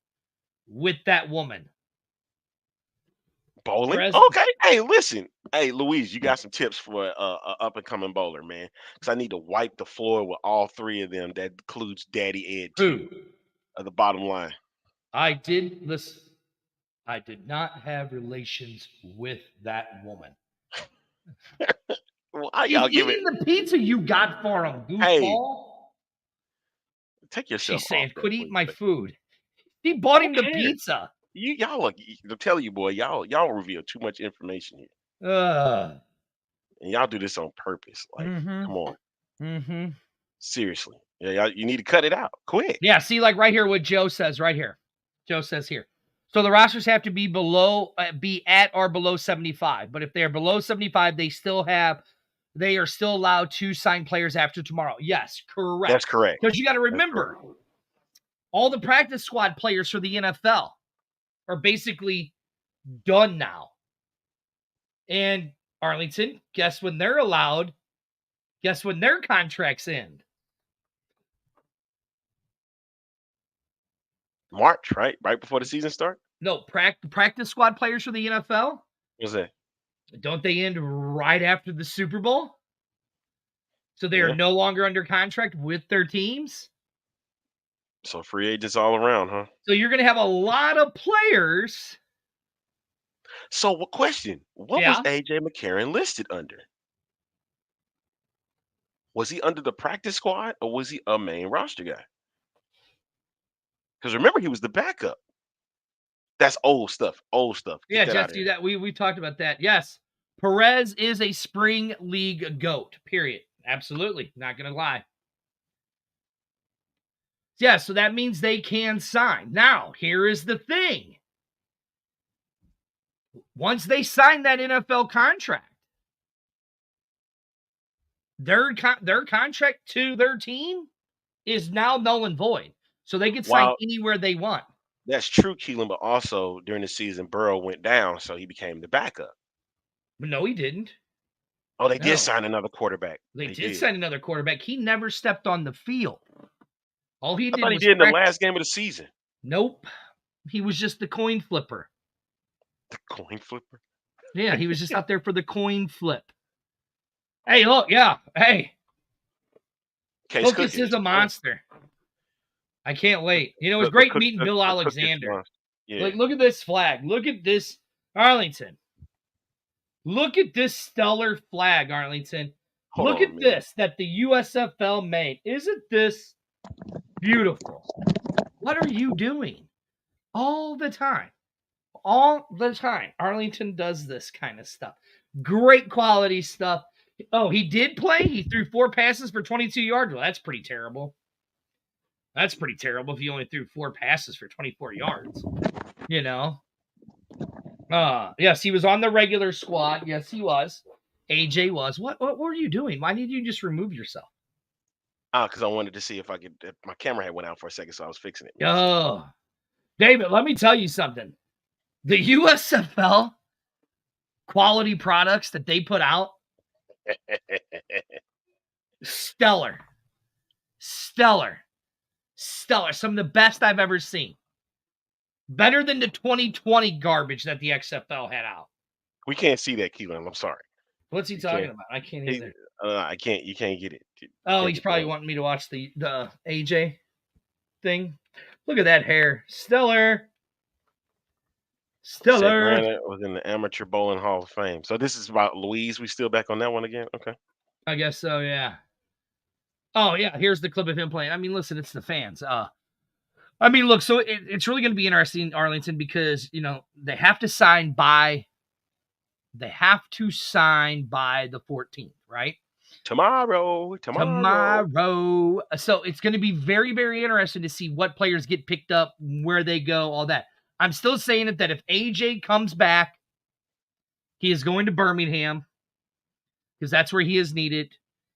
with that woman. Bowling? Perez, Okay. Hey, listen. Hey, Louise, you got some tips for a up and coming bowler, man? Because I need to wipe the floor with all three of them. That includes Daddy Ed too. who? The bottom line. I did listen. I did not have relations with that woman. Well, how He's y'all give it? eating the pizza you got for him, Hey, goofball. take yourself She's off saying, that, quit eating please. my food. He bought Who him the cares? pizza. Y'all are. I'm telling you, boy. Y'all reveal too much information here, Uh, and y'all do this on purpose. Like, mm-hmm. come on, Mm-hmm. seriously. Yeah, you need to cut it out quick. Yeah, see, like right here, what Joe says right here. Joe says here. So the rosters have to be be at or below 75. But if they are below 75, they are still allowed to sign players after tomorrow. Yes, correct. That's correct. Because you got to That's correct. remember, all the practice squad players for the NFL are basically done now. And Arlington, guess when they're allowed? Guess when their contracts end? March, right? Right before the season starts. No, practice squad players for the NFL. What's that? Don't they end right after the Super Bowl? So they are Yeah. no longer under contract with their teams. So free agents all around, huh? So you're going to have a lot of players. So, what question? What was Yeah. AJ McCarron listed under? Was he under the practice squad or was he a main roster guy? Because remember, he was the backup. That's old stuff. Old stuff. Get Yeah, that out of Jesse, there. we talked about that. Yes. Perez is a spring league GOAT, period. Absolutely. Not going to lie. Yeah, so that means they can sign. Now, here is the thing. Once they sign that NFL contract, their contract to their team is now null and void. So they can sign While anywhere they want. that's true, Keelan, but also during the season, Burrow went down, so he became the backup. But no, he didn't. Oh, they did No. sign another quarterback. They They did did. sign another quarterback. He never stepped on the field. All he I did thought he was did in the practice. last game of the season. Nope. He was just the coin flipper. The coin flipper. Yeah, he was just out there for the coin flip. Hey, look, yeah. Hey. Case Lucas cooking. is a monster. I can't wait. You know, it's The great cook, meeting the, Bill the cookish Alexander. monster. Yeah. Like, look at this flag. Look at this, Arlington. Look at this stellar flag, Arlington. Hold Look on, at man. this that the USFL made. Isn't this beautiful? What are you doing? All the time. All the time. Arlington does this kind of stuff. Great quality stuff. Oh, he did play? He threw 4 passes for 22 yards. Well, that's pretty terrible. That's pretty terrible if you only threw 4 passes for 24 yards. You know? Yes, he was on the regular squad. Yes, he was. AJ was. What were you doing? Why did you just remove yourself? Because I wanted to see if I could. My camera had went out for a second, so I was fixing it. Oh, David, let me tell you something. The USFL quality products that they put out, stellar. Stellar. Stellar. Some of the best I've ever seen. Better than the 2020 garbage that the XFL had out. We can't see that, Keelan. I'm sorry. What's he You talking can't. about? I can't He, either. I can't. You can't get it. You Oh, can't he's get probably that. wanting me to watch the AJ thing. Look at that hair. Stellar. Said Stellar. Granite was in the Amateur Bowling Hall of Fame. So this is about Louise. We still back on that one again? Okay. I guess so, yeah. Oh, yeah. Here's the clip of him playing. I mean, listen, it's the fans. I mean, look, so it's really going to be interesting, Arlington, because, you know, they have to sign by the 14th, right? Tomorrow. So it's going to be very, very interesting to see what players get picked up, where they go, all that. I'm still saying it that if AJ comes back, he is going to Birmingham because that's where he is needed.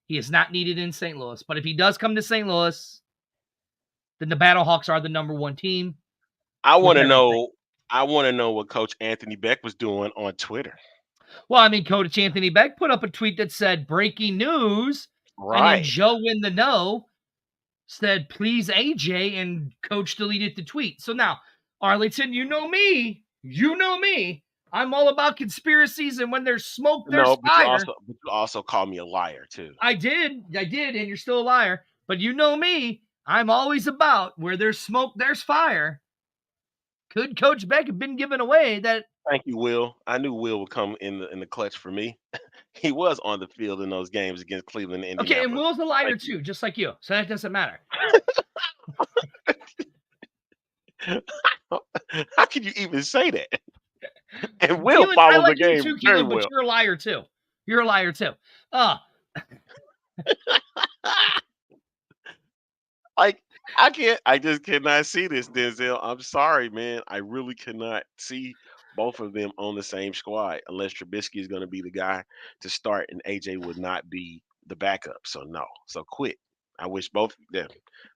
He is not needed in St. Louis. But if he does come to St. Louis, then the Battlehawks are the number one team I with want to everything. know. I want to know what Coach Anthony Beck was doing on Twitter. Well, I mean, Coach Anthony Beck put up a tweet that said breaking news. And then Right. Joe in the know said, please, AJ, and Coach deleted the tweet. So now, Arlington, you know me. You know me. I'm all about conspiracies, and when there's smoke, there's No, fire. but you also called me a liar too. I did, and you're still a liar. But you know me. I'm always about where there's smoke, there's fire. Could Coach Beck have been given away that? Thank you, Will. I knew Will would come in the clutch for me. He was on the field in those games against Cleveland and Okay, and Indianapolis. Will's a liar Thank you. too, just like you. So that doesn't matter. How can you even say that? And Will Keelan, I follows the like you game too, very Keelan, but well. you're a liar too. You're a liar too. Like I just cannot see this, Denzel. I'm sorry, man. I really cannot see both of them on the same squad unless Trubisky is going to be the guy to start and AJ would not be the backup. So no. So quit. I wish both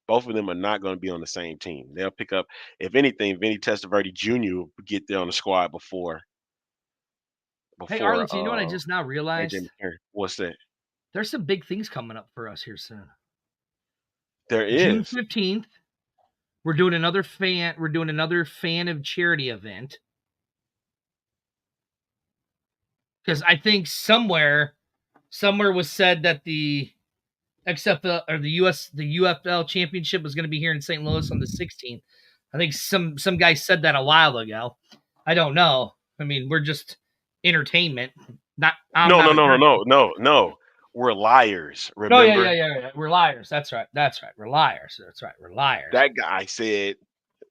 of them are not going to be on the same team. They'll pick up, if anything, Vinny Testaverde Jr. will get there on the squad before Hey, before Arlington, you know what I just now AJ realized? McCarron. What's that? There's some big things coming up for us here soon. There June is. 15th, we're doing another fan of charity event. Because I think somewhere was said that the XFL or the UFL championship was going to be here in St. Louis on the 16th. I think some guy said that a while ago. I don't know. I mean, we're just entertainment. I'm No, not no, a no, no, journalist. no, no, no. We're liars. No, Remember? yeah. We're liars. That's right. We're liars. That's right. We're liars. That guy said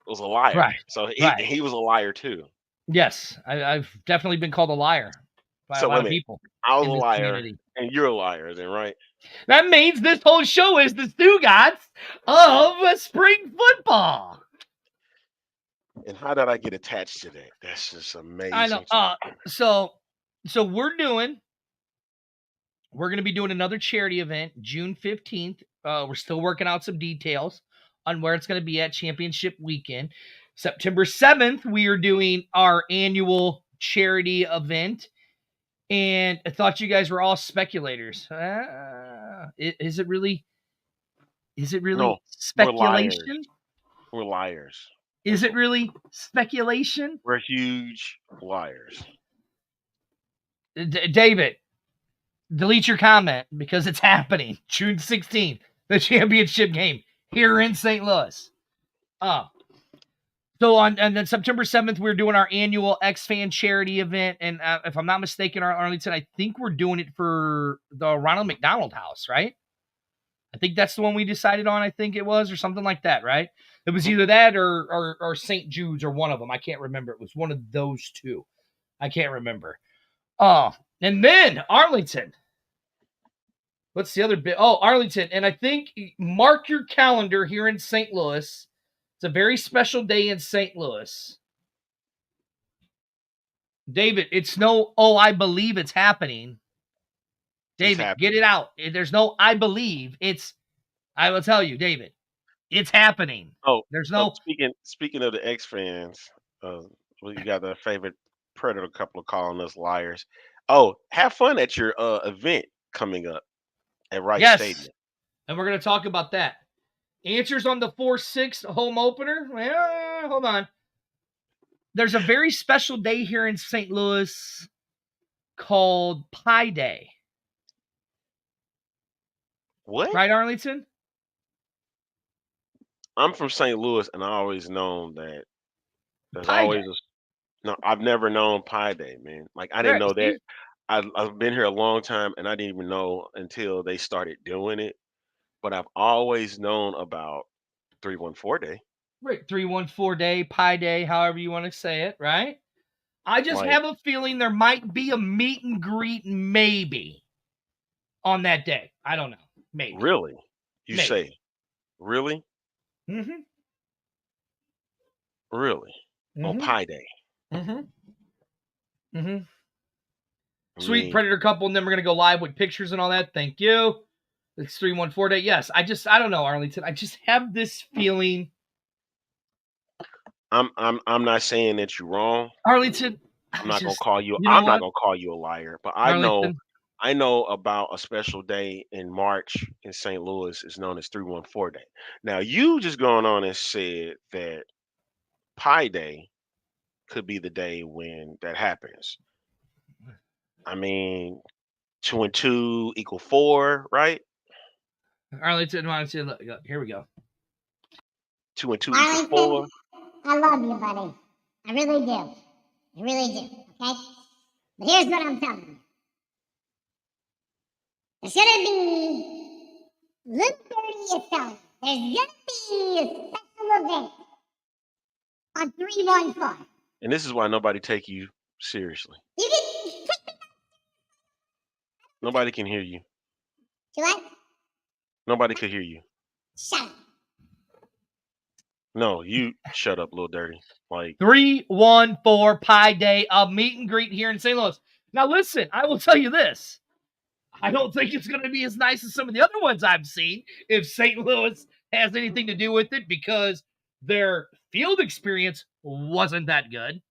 was a liar. Right. So Right. he was a liar too. Yes, I've definitely been called a liar by a So lot wait a of minute. people I was in a this liar community. and you're a liar then, right? That means this whole show is the Stugotz of spring football. And how did I get attached to that? That's just I know. amazing. So we're going to be doing another charity event June 15th. We're still working out some details on where it's going to be at championship weekend. September 7th, we are doing our annual charity event. And I thought you guys were all speculators. Is it really No, we're liars. speculation? We're liars. Is it really speculation? We're huge liars. David, delete your comment because it's happening. June 16th, the championship game here in St. Louis. And then September 7th, we're doing our annual X-Fan charity event. And if I'm not mistaken, Arlington, I think we're doing it for the Ronald McDonald House, right? I think that's the one we decided on, I think it was, or something like that, right? It was either that or St. Jude's or one of them. I can't remember. It was one of those two. I can't remember. And then Arlington. What's the other bit? Oh, Arlington. And I think mark your calendar here in St. Louis. It's a very special day in St. Louis. David, it's no, I believe it's happening. David, get it out. There's no, I believe. I will tell you, David, it's happening. Oh, There's no. Speaking of the X fans, we got the favorite Predator couple of calling us liars. Oh, have fun at your event coming up at Rice Yes. Stadium. And we're going to talk about that. Answers on the 4-6 home opener. Well, hold on. There's a very special day here in St. Louis called Pi Day. What? Right, Arlington? I'm from St. Louis, and I always known that there's Pi always Day. no. I've never known Pi Day, man. Like I didn't know that. I've been here a long time, and I didn't even know until they started doing it. But I've always known about 314 Day. Right, 314 Day, Pi Day, however you want to say it, right? I just have a feeling there might be a meet and greet, maybe, on that day. I don't know. Maybe. Really? You Maybe. say? Really? Mm-hmm. Really? On Pi Day? Mm-hmm. Mm-hmm. Sweet mean, Predator couple, and then we're gonna go live with pictures and all that. Thank you. It's 314 day. Yes, I don't know, Arlington. I just have this feeling, I'm not saying that you're wrong. Arlington. I'm not gonna You know I'm not what, gonna call you a liar, but Arlington? I know about a special day in March in St. Louis. It's known as 314 Day. Now you just gone on and said that Pi Day could be the day when that happens. I mean, 2 and 2 equal 4, right? Arlington, look, here we go. 2 and 2 equal Arlington, 4. I love you, buddy. I really do. I really do. Okay? But here's what I'm telling you. There's gonna be little dirty is telling you. There's gonna be a special event on 314. And this is why nobody take you seriously. You can Nobody can hear you. you what? Nobody could hear you. Shut up. No, you shut up, little dirty. Like 314 Pi Day, a meet and greet here in St. Louis. Now, listen, I will tell you this. I don't think it's going to be as nice as some of the other ones I've seen if St. Louis has anything to do with it, because their field experience wasn't that good.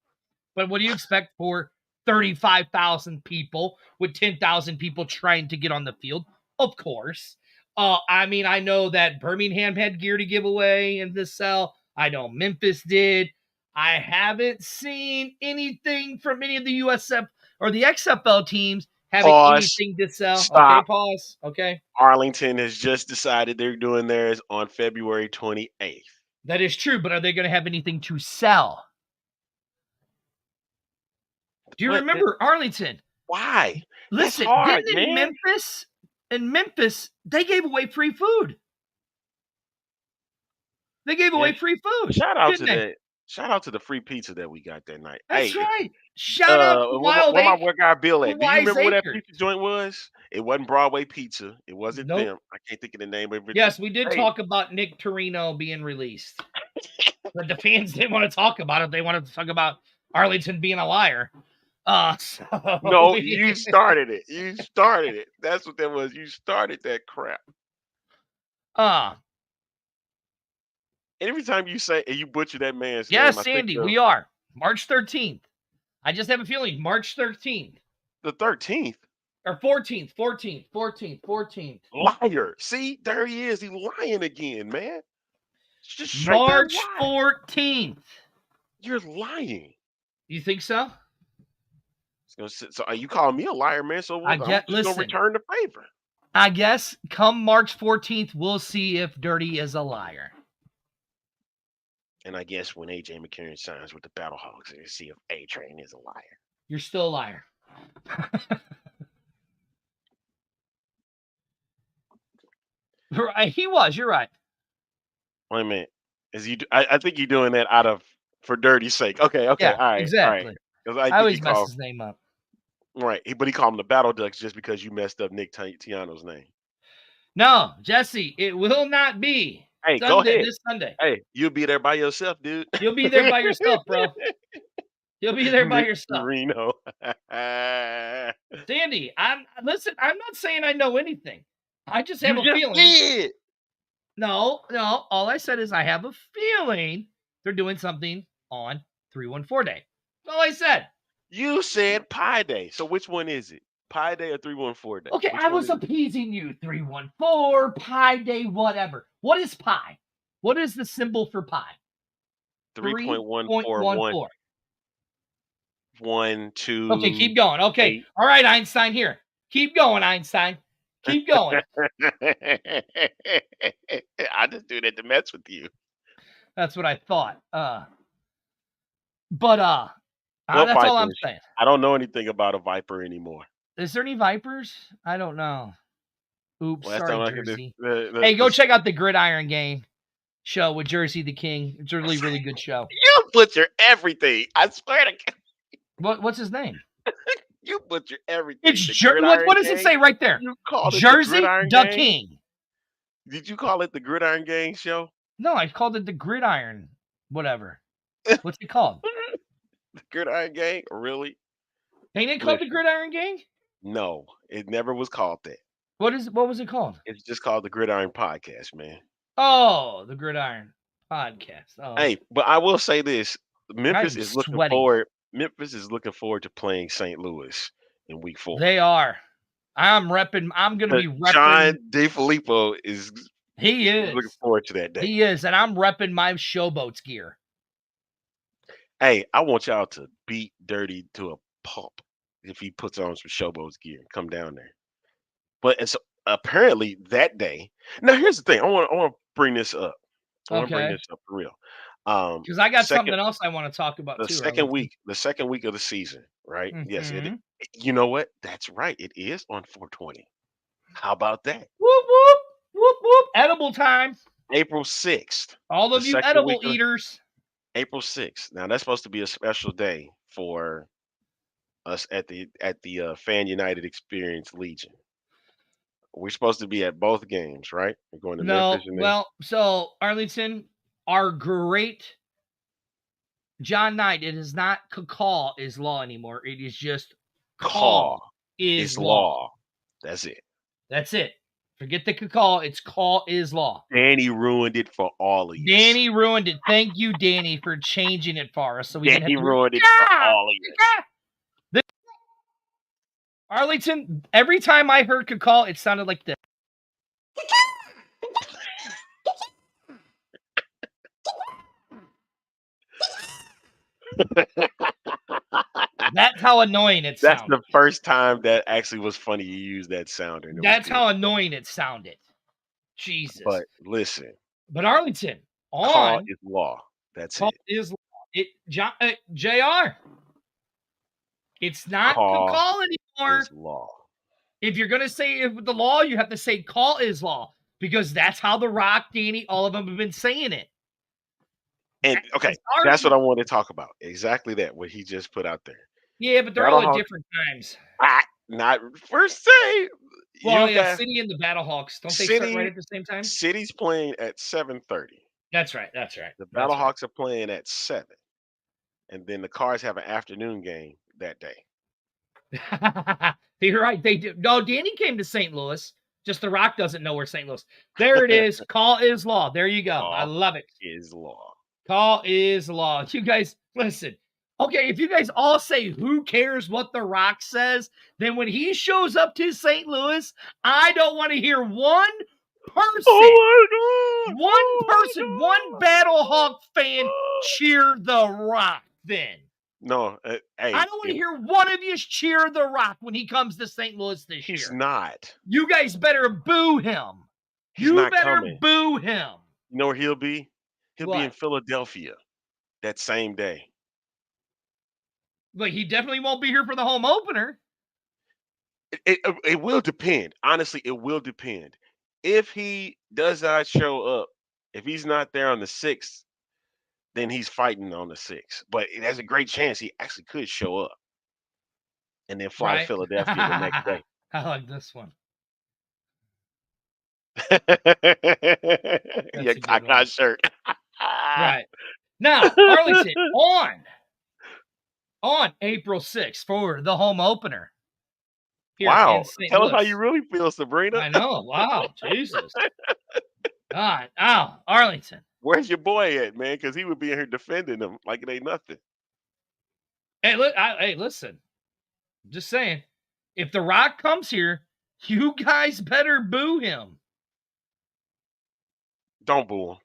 But what do you expect for 35,000 people with 10,000 people trying to get on the field? Of course. I mean, I know that Birmingham had gear to give away and to sell. I know Memphis did. I haven't seen anything from any of the USF or the XFL teams having pause. anything to sell. Okay, Stop. pause. Okay. Arlington has just decided they're doing theirs on February 28th. That is true, but are they going to have anything to sell? Do you What? remember Arlington? Why? Listen, That's hard, didn't man. in Memphis, they gave away free food. They gave away Yeah. free food, Shout out didn't to they? that. Shout out to the free pizza that we got that night. That's Hey, right. Shout out to where my boy guy Bill at? Do you Wise remember where that Acres. pizza joint was? It wasn't Broadway Pizza. It wasn't Nope. them. I can't think of the name of it. Yes, we did Hey, talk about Nick Torino being released. But the fans didn't want to talk about it. They wanted to talk about Arlington being a liar. So no, you started it. You started it. That's what that was. You started that crap. And every time you say and you butcher that man's name, yes, I think Sandy, we are. March 13th. I just have a feeling March 13th. the 13th. Or 14th. Liar. See, there he is. He's lying again, man. Just straight March there lie. 14th. You're lying. You think so? So are you calling me a liar, man? So I'm just gonna return the favor. I guess come March 14th, we'll see if Dirty is a liar. And I guess when AJ McCarron signs with the Battlehawks, we'll see if A-Train is a liar. You're still a liar. He was. You're right. Wait a minute. I think you're doing that for Dirty's sake. Okay. Yeah, All right. exactly. All right. Because I always mess his name up. Right. But he called him the Battle Ducks just because you messed up Nick Tiano's name. No, Jesse, it will not be. Hey, Sunday, go ahead. This Sunday. Hey, you'll be there by yourself, dude. You'll be there by yourself, bro. You'll be there by yourself. Reno. Sandy, I'm not saying I know anything. I just have a feeling. Did. No. All I said is I have a feeling they're doing something on 314 Day. That's all I said. You said Pi Day. So which one is it? Pi Day or 314 Day? Okay, I was appeasing you. 314, Pi Day, whatever. What is pi? What is the symbol for pi? 3.141. 1, 2. Okay, keep going. Okay. 8. All right, Einstein, here. Keep going, Einstein. Keep going. I just do that to mess with you. That's what I thought. That's all I'm saying. I don't know anything about a Viper anymore. Is there any Vipers? I don't know. Oops, sorry, Jersey. Hey, go check out the Gridiron Gang show with Jersey the King. It's a really, really good show. You butcher everything. I swear to God. What's his name? You butcher everything. It's what does it say right there? You called it Jersey the Gang? King. Did you call it the Gridiron Gang show? No, I called it the Gridiron. Whatever. What's it called? The Gridiron Gang? Really? Ain't it called the Gridiron Gang? No, it never was called that. What was it called? It's just called the Gridiron Podcast, man. Oh, the Gridiron Podcast. Oh, Hey, but I will say this: Memphis I'm is looking sweating. forward. Memphis is looking forward to playing St. Louis in Week 4. They are. I'm gonna be John repping. DeFilippo is He looking is. forward to that day. He is, and I'm repping my Showboats gear. Hey, I want y'all to beat Dirty to a pulp if he puts on some Showboats gear. Come down there. But it's apparently that day. Now here's the thing. I want to bring this up. I want to bring Okay. this up for real. Because I got Second something else I want to talk about the too. second week, the second week of the season, right? Yes, Mm-hmm. you know what? That's right. It is on 420. How about that? Whoop whoop whoop whoop. Edible time. April 6th. All The of you second week edible of eaters. April 6th. Now that's supposed to be a special day for us at the Fan United Experience Legion. We're supposed to be at both games, right? We're going to No, Memphis and then well, so Arlington, our great John Knight, it is not call is law anymore. It is just call is is law. law. That's it. That's it. Forget the call. It's call is law. Danny ruined it for all of you. Danny ruined it. Thank you, Danny, for changing it for us. So we didn't Danny have to ruined it for all of you. Arlington, every time I heard call, it sounded like this. That's how annoying it That's sounded. the first time that actually was funny you used that sound. And That's how annoying it sounded. Jesus. But listen, But Arlington, call on is law. That's call it. is it JR. It's not Call call anymore. is law. If you're gonna say it with the law, you have to say call is law because that's how The Rock, Danny, all of them have been saying it. And okay, that's what I wanted to talk about. Exactly that, what he just put out there. Yeah, but they're all at different times. Not first say. Well, yeah, City and the Battlehawks, don't they start right at the same time? City's playing at 7:30. That's right. That's right. The Battlehawks are playing at 7. And then the Cards have an afternoon game that day. You're right. They do. No, Danny came to St. Louis. Just The Rock doesn't know where St. Louis. There it is. Call is law. There you go. I love it. Is law. Call is law. You guys, listen. Okay, if you guys all say who cares what The Rock says, then when he shows up to St. Louis, I don't want to hear one person, one Battlehawk fan cheer The Rock then. No, hey, I don't want to hear one of you cheer The Rock when he comes to St. Louis this year. He's not. You guys better boo him. He's not coming. Boo him. You know where he'll be? He'll be in What? Philadelphia that same day. But he definitely won't be here for the home opener. It will depend. Honestly, it will depend. If he does not show up, if he's not there on the 6th, then he's fighting on the 6th. But there's a great chance he actually could show up and then fly to Philadelphia the next day. I like this one. Yeah, I got shirt. Right. Now, Arlington, on April 6th for the home opener. Wow. Tell us how you really feel, Sabrina. I know. Wow. Jesus. God. Oh, Arlington. Where's your boy at, man? Because he would be in here defending him like it ain't nothing. Hey, look, listen. I'm just saying. If The Rock comes here, you guys better boo him. Don't boo him.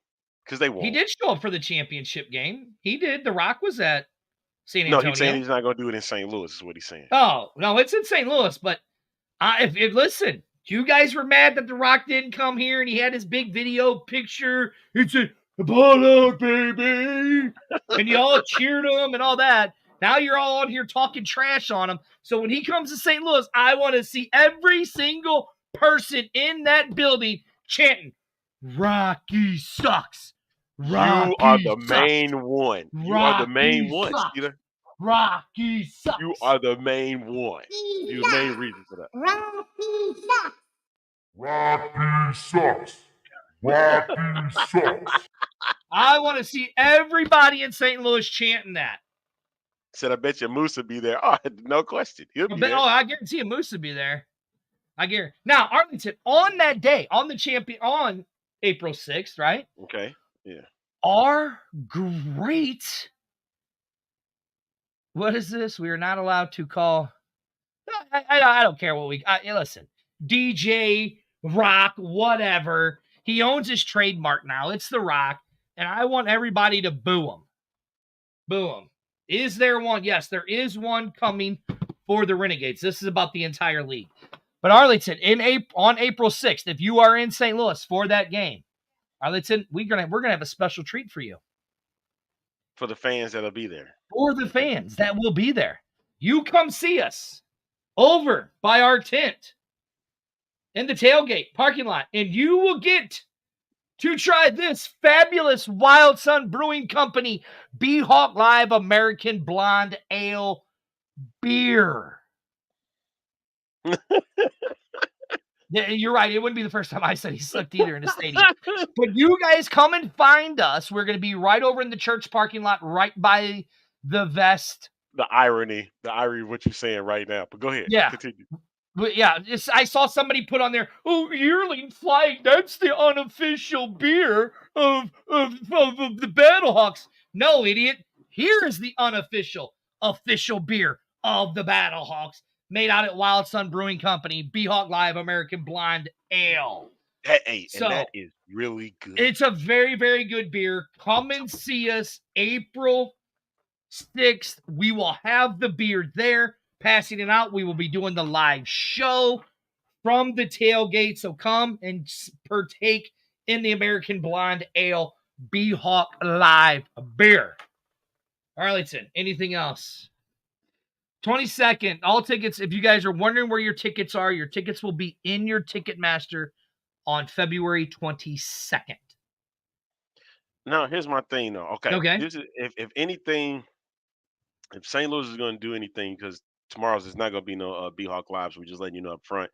Because they won't. He did show up for the championship game. He did. The Rock was at San Antonio. No, he's saying he's not going to do it in St. Louis, is what he's saying. Oh, no, it's in St. Louis. But listen, you guys were mad that The Rock didn't come here and he had his big video picture. He said, "Ball out, baby." And you all cheered him and all that. Now you're all on here talking trash on him. So when he comes to St. Louis, I want to see every single person in that building chanting, "Rocky sucks. Rocky you are the sucks. main one. You are the main one, Steeler. Rocky sucks. You are the main one. You're the main reason for that. Rocky sucks. Rocky sucks. Rocky sucks. I want to see everybody in St. Louis chanting that. Said I bet you Moose will be there. Oh, no question. He'll be there. I guarantee you Moose will be there. I guarantee. Now, Arlington, on that day, on April 6th, right? Okay. Yeah. Our great. What is this? We are not allowed to call. I don't care what we. Listen, DJ Rock, whatever. He owns his trademark now. It's The Rock, and I want everybody to boo him. Boo him. Is there one? Yes, there is one coming for the Renegades. This is about the entire league. But Arlington, on April 6th, if you are in St. Louis for that game, Arlington, we're gonna have a special treat for you. For the fans that'll be there. For the fans that will be there. You come see us over by our tent in the tailgate parking lot, and you will get to try this fabulous Wild Sun Brewing Company B-Hawk Live American Blonde Ale beer. Yeah, you're right. It wouldn't be the first time I said he sucked either in a stadium. But you guys come and find us. We're going to be right over in the church parking lot, right by the vest. The irony of what you're saying right now. But go ahead. Yeah. Continue. But yeah, I saw somebody put on there, oh, Yearling Flag, that's the unofficial beer of the Battlehawks. No, idiot. Here is the official beer of the Battlehawks, made out at Wild Sun Brewing Company, B-Hawk Live American Blonde Ale. And that is really good. It's a very, very good beer. Come and see us April 6th. We will have the beer there, passing it out. We will be doing the live show from the tailgate. So come and partake in the American Blonde Ale B-Hawk Live beer. Arlington, anything else? 22nd, all tickets. If you guys are wondering where your tickets will be in your Ticketmaster on February 22nd. Now, here's my thing, though. Okay. This is, if anything, if St. Louis is going to do anything, because tomorrow's is not going to be no B-Hawk Live, so we're just letting you know up front.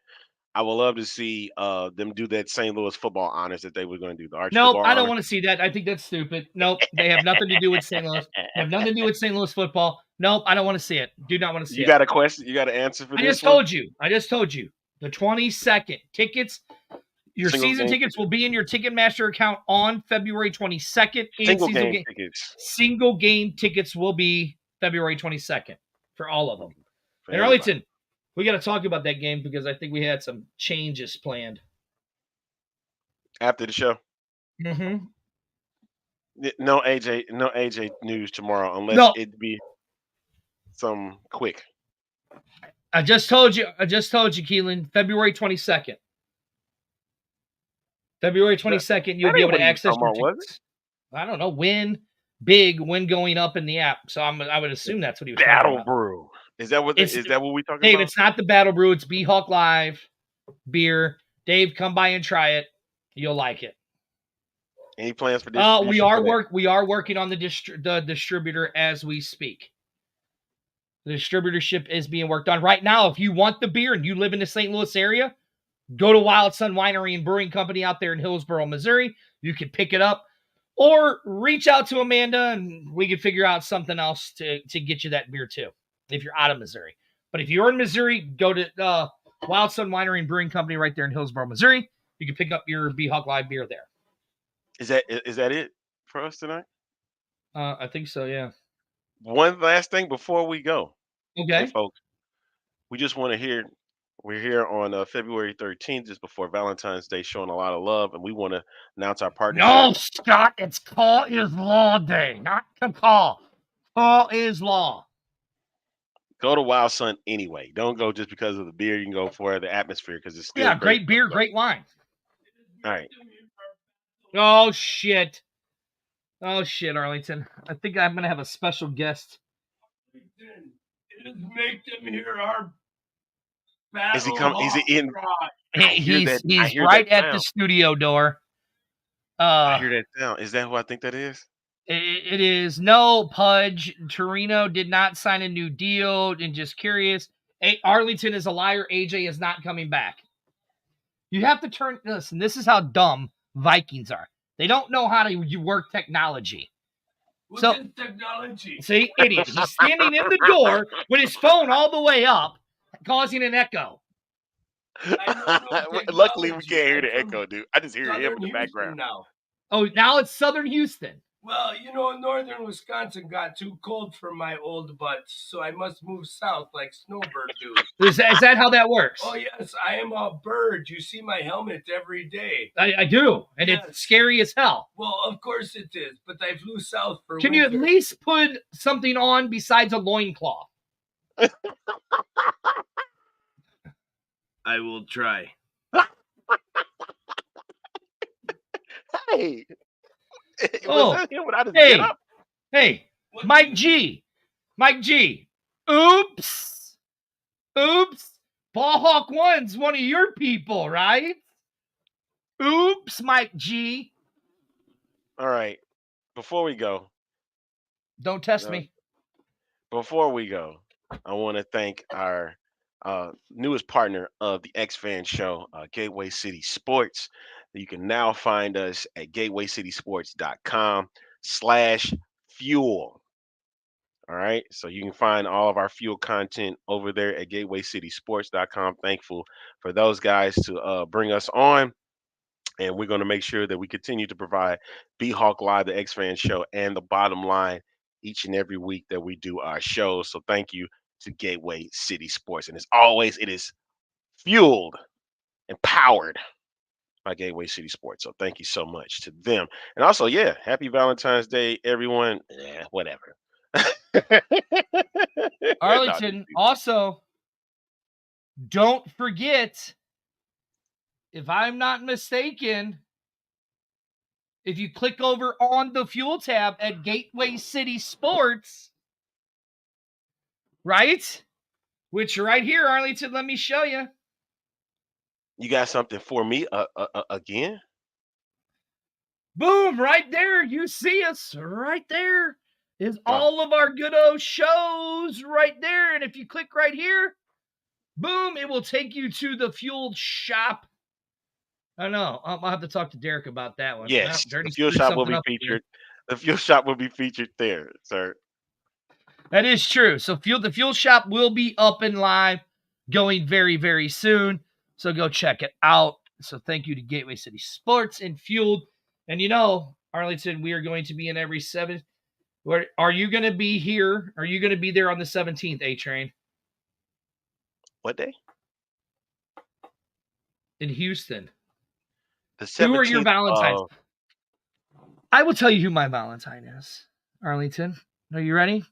I would love to see them do that St. Louis football honors that they were going to do. The Arch Nope, football I don't honors. want to see that. I think that's stupid. Nope, they have nothing to do with St. Louis. They have nothing to do with St. Louis football. Nope, I don't want to see it. Do not want to see it. You got a question? You got an answer for I this? I just told you. The 22nd tickets. Your season tickets will be in your Ticketmaster account on February 22nd. Single game tickets will be February 22nd for all of them. And Arlington, we got to talk about that game because I think we had some changes planned. After the show? Mm-hmm. No AJ news tomorrow unless it be some quick. I just told you, Keelan, February 22nd. February 22nd, you'll be able to access your tickets. I don't know, win going up in the app. So I would assume that's what he was talking about. Battle Brew. Is that what we talking about? Dave, it's not the Battle Brew, it's B-Hawk Live beer. Dave, come by and try it. You'll like it. Any plans for this? We are working on the distributor as we speak. The distributorship is being worked on right now. If you want the beer and you live in the St. Louis area, go to Wild Sun Winery and Brewing Company out there in Hillsboro, Missouri. You can pick it up or reach out to Amanda and we can figure out something else to get you that beer too, if you're out of Missouri. But if you're in Missouri, go to Wild Sun Winery and Brewing Company right there in Hillsboro, Missouri. You can pick up your B-Hawk Live beer there. Is that it for us tonight? I think so, yeah. One last thing before we go. Okay. Hey, folks, we just want to hear, we're here on February 13th, just before Valentine's Day, showing a lot of love, and we want to announce our partnership. No, Scott, it's Call is Law Day, not call. Call is Law. Go to Wild Sun anyway. Don't go just because of the beer. You can go for the atmosphere because it's still great beer, great wine. All right. Oh, shit, Arlington. I think I'm going to have a special guest. Make them hear our battle. Is he coming? Is he in? He's right at the studio door. I hear that sound. Is that who I think that is? It is. No, Pudge. Torino did not sign a new deal. And just curious. Arlington is a liar. AJ is not coming back. You have to listen, this is how dumb Vikings are. They don't know how to work technology. What's So- this technology? See, idiot. He's standing in the door with his phone all the way up, causing an echo. I know Luckily, we technology. can't hear I'm the from echo, dude. I just hear him Southern in the Houston background. now. Oh, now it's Southern Houston. Well, northern Wisconsin got too cold for my old butt, so I must move south like snowbird do. Is that how that works? Oh, yes, I am a bird. You see my helmet every day. I do, and Yes. it's scary as hell. Well, of course it is, but I flew south for Can you winter. at least put something on besides a loincloth? I will try. Hey, Oh, was that him without his hey. get up? Hey, What Mike do G. Mike G. Oops. Oops. Ball Hawk 1's one of your people, right? Oops, Mike G. All right. Before we go, Don't test No. me. before we go, I want to thank our newest partner of the X Fan Show, Gateway City Sports. You can now find us at gatewaycitysports.com/fuel. All right. So you can find all of our fuel content over there at gatewaycitysports.com. Thankful for those guys to bring us on. And we're going to make sure that we continue to provide B Hawk Live, the X Fan Show, and the bottom line each and every week that we do our shows. So thank you to Gateway City Sports. And as always, it is fueled and powered by Gateway City Sports. So thank you so much to them. And also, yeah, happy Valentine's Day, everyone. Whatever. Arlington, also, don't forget, if I'm not mistaken, if you click over on the fuel tab at Gateway City Sports, right? Which right here, Arlington, let me show you. You got something for me again? Boom, right there. You see us right there. Is all of our good old shows right there. And if you click right here, boom, it will take you to the fuel shop. I know. I'll have to talk to Derek about that one. Yes, Well, the fuel shop will be featured. The fuel shop will be featured there, sir. That is true. So the fuel shop will be up and live, going very, very soon. So go check it out. So thank you to Gateway City Sports and Fueled. And Arlington, we are going to be in every 7. Where are you going to be here? Are you going to be there on the 17th, A-Train? What day? In Houston. The 17th. Who are your Valentines? I will tell you who my Valentine is, Arlington. Are you ready?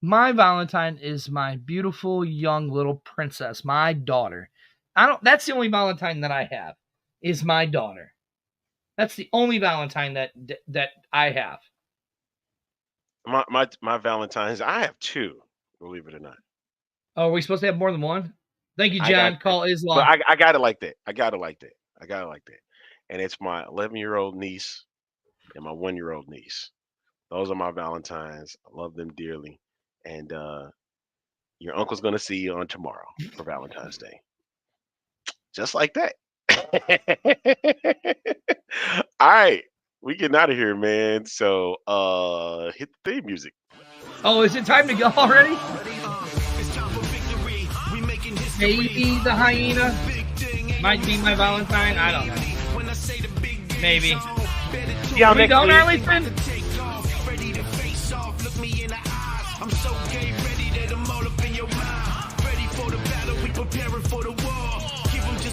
My Valentine is my beautiful young little princess, my daughter. That's the only Valentine that I have, is my daughter. That's the only Valentine that I have. My Valentine's, I have 2, believe it or not. Oh, are we supposed to have more than one? Thank you, I John. got Call Islam. But I got it like that. I got it like that. And it's my 11-year-old niece and my 1-year-old niece. Those are my Valentines. I love them dearly. And your uncle's going to see you on tomorrow for Valentine's Day. Just like that. All right. We getting out of here, man. So hit the theme music. Oh, is it time to go already? Maybe the hyena might be my Valentine. I don't know. Maybe. Yeah, we going, Arlington? I'm so gay, ready that I'm all up in your mind. Ready for the battle, we preparing for the war.